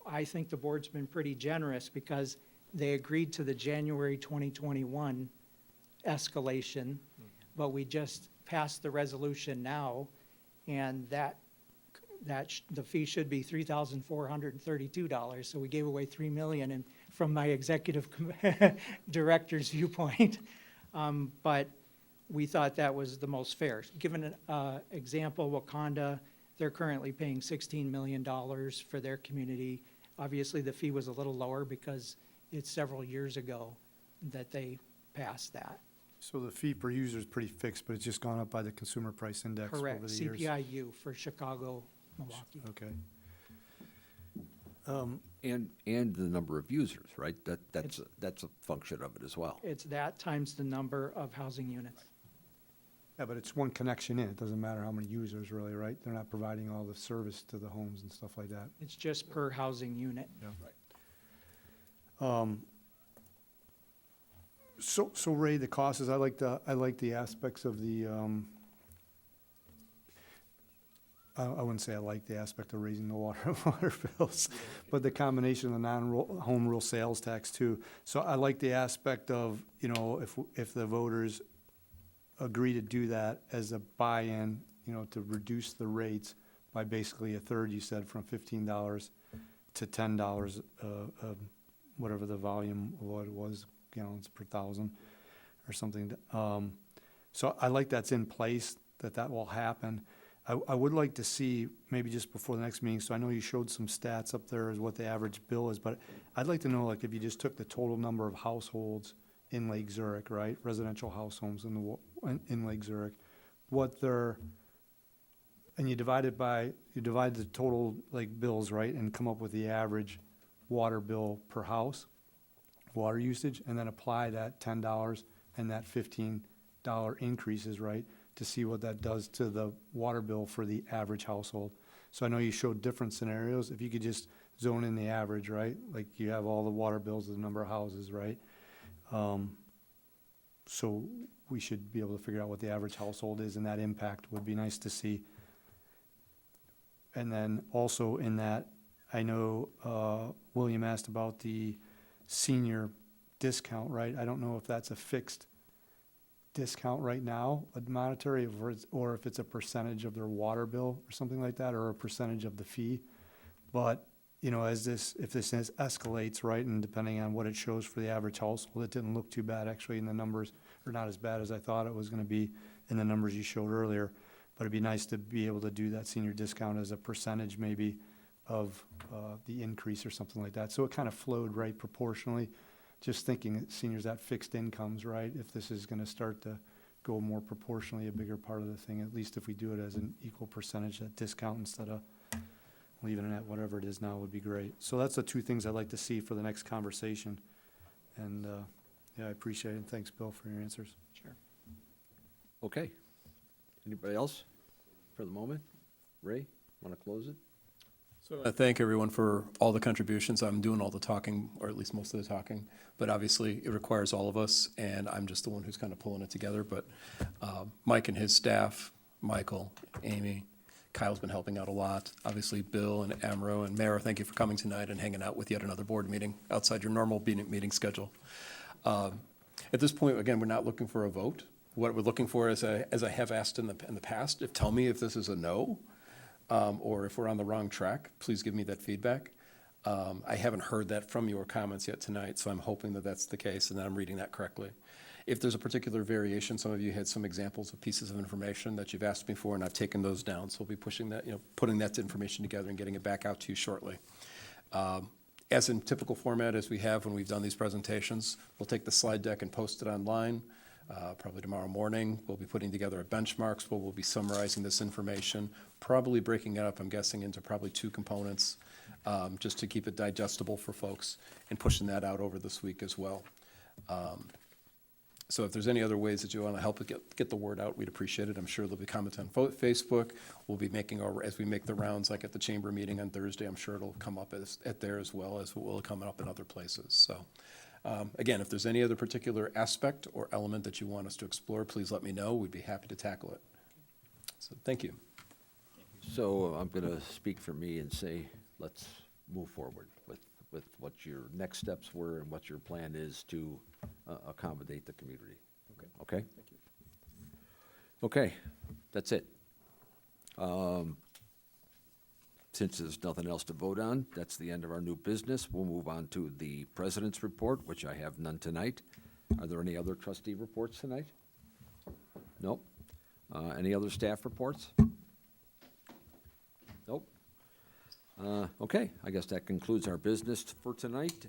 [SPEAKER 11] I think the board's been pretty generous, because they agreed to the January 2021 escalation, but we just passed the resolution now, and the fee should be $3,432, so we gave away $3 million, and from my executive director's viewpoint. But we thought that was the most fair. Given an example, Wakanda, they're currently paying $16 million for their community. Obviously, the fee was a little lower because it's several years ago that they passed that.
[SPEAKER 4] So the fee per user is pretty fixed, but it's just gone up by the consumer price index over
[SPEAKER 11] Correct,
[SPEAKER 4] the years?
[SPEAKER 11] CPIU for Chicago, Milwaukee.
[SPEAKER 4] Okay.
[SPEAKER 1] And the number of users, right? That's a function of it as well.
[SPEAKER 11] It's that times the number of housing units.
[SPEAKER 4] Yeah, but it's one connection in. It doesn't matter how many users really, right? They're not providing all the service to the homes and stuff like that.
[SPEAKER 11] It's just per housing unit.
[SPEAKER 4] So Ray, the cost is, I like the aspects of the, I wouldn't say I like the aspect of raising the water bills, but the combination of the non-home rule sales tax too. So I like the aspect of, you know, if the voters agree to do that as a buy-in, you know, to reduce the rates by basically a third, you said, from $15 to $10, whatever the volume of what it was, gallons per thousand or something. So I like that's in place, that will happen. I would like to see, maybe just before the next meeting, so I know you showed some stats up there as what the average bill is, but I'd like to know, like, if you just took the total number of households in Lake Zurich, right, residential house homes in Lake Zurich, what their, and you divide the total, like, bills, right, and come up with the average water bill per house, water usage, and then apply that $10 and that $15 increases, right, to see what that does to the water bill for the average household. So I know you showed different scenarios. If you could just zone in the average, right, like you have all the water bills, the number of houses, right? So we should be able to figure out what the average household is, and that impact would be nice to see. And then also in that, I know William asked about the senior discount, right? I don't know if that's a fixed discount right now, a monetary, or if it's a percentage of their water bill or something like that, or a percentage of the fee. But, you know, if this escalates, right, and depending on what it shows for the average household, it didn't look too bad actually in the numbers, or not as bad as I thought it was gonna be in the numbers you showed earlier. But it'd be nice to be able to do that senior discount as a percentage maybe of the increase or something like that. So it kind of flowed right proportionally. Just thinking that seniors at fixed incomes, right? If this is gonna start to go more proportionally, a bigger part of the thing, at least if we do it as an equal percentage, that discount instead of leaving it at whatever it is now would be great. So that's the two things I'd like to see for the next conversation. And, yeah, I appreciate it. And thanks, Bill, for your answers.
[SPEAKER 11] Sure.
[SPEAKER 1] Okay. Anybody else for the moment? Ray, want to close it?
[SPEAKER 15] So I thank everyone for all the contributions. I'm doing all the talking, or at least most of the talking, but obviously it requires all of us, and I'm just the one who's kind of pulling it together. But Mike and his staff, Michael, Amy, Kyle's been helping out a lot. Obviously, Bill and Amro and Mayor, thank you for coming tonight and hanging out with yet another board meeting outside your normal meeting schedule. At this point, again, we're not looking for a vote. What we're looking for, as I have asked in the past, tell me if this is a no, or if we're on the wrong track. Please give me that feedback. I haven't heard that from your comments yet tonight, so I'm hoping that that's the case and that I'm reading that correctly. If there's a particular variation, some of you had some examples of pieces of information that you've asked me for, and I've taken those down. So we'll be pushing that, putting that information together and getting it back out to you shortly. As in typical format, as we have when we've done these presentations, we'll take the slide deck and post it online. Probably tomorrow morning, we'll be putting together a benchmarks where we'll be summarizing this information, probably breaking it up, I'm guessing, into probably two components, just to keep it digestible for folks, and pushing that out over this week as well. So if there's any other ways that you want to help get the word out, we'd appreciate it. I'm sure there'll be comments on Facebook. We'll be making as we make the rounds, like at the chamber meeting on Thursday, I'm sure it'll come up at there as well as it will come up in other places. So again, if there's any other particular aspect or element that you want us to explore, please let me know. We'd be happy to tackle it. So thank you.
[SPEAKER 1] So I'm going to speak for me and say, let's move forward with what your next steps were and what your plan is to accommodate the community. Okay? Okay, that's it. Since there's nothing else to vote on, that's the end of our new business. We'll move on to the president's report, which I have none tonight. Are there any other trustee reports tonight? Nope. Any other staff reports? Nope. Okay, I guess that concludes our business for tonight.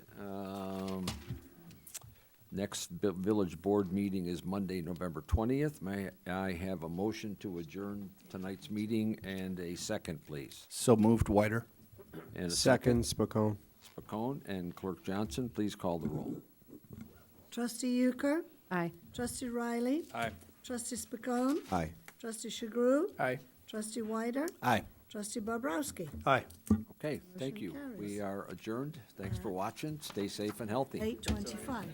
[SPEAKER 1] Next village board meeting is Monday, November 20th. May I have a motion to adjourn tonight's meeting and a second, please?
[SPEAKER 12] So moved, Whiter.
[SPEAKER 1] And a
[SPEAKER 3] Second, Spacone.
[SPEAKER 1] Spacone and Clerk Johnson, please call the roll.
[SPEAKER 2] Trustee Euchre,
[SPEAKER 7] Aye.
[SPEAKER 2] trustee Riley,
[SPEAKER 15] Aye.
[SPEAKER 2] trustee Spacone,
[SPEAKER 3] Aye.
[SPEAKER 2] trustee Sugru,
[SPEAKER 10] Aye.
[SPEAKER 2] trustee Whiter,
[SPEAKER 12] Aye.
[SPEAKER 2] trustee Bobrowski.
[SPEAKER 4] Aye.
[SPEAKER 1] Okay, thank
[SPEAKER 2] Motion
[SPEAKER 1] you.
[SPEAKER 2] carries.
[SPEAKER 1] We are adjourned. Thanks for watching. Stay safe and healthy.
[SPEAKER 2] 8:25.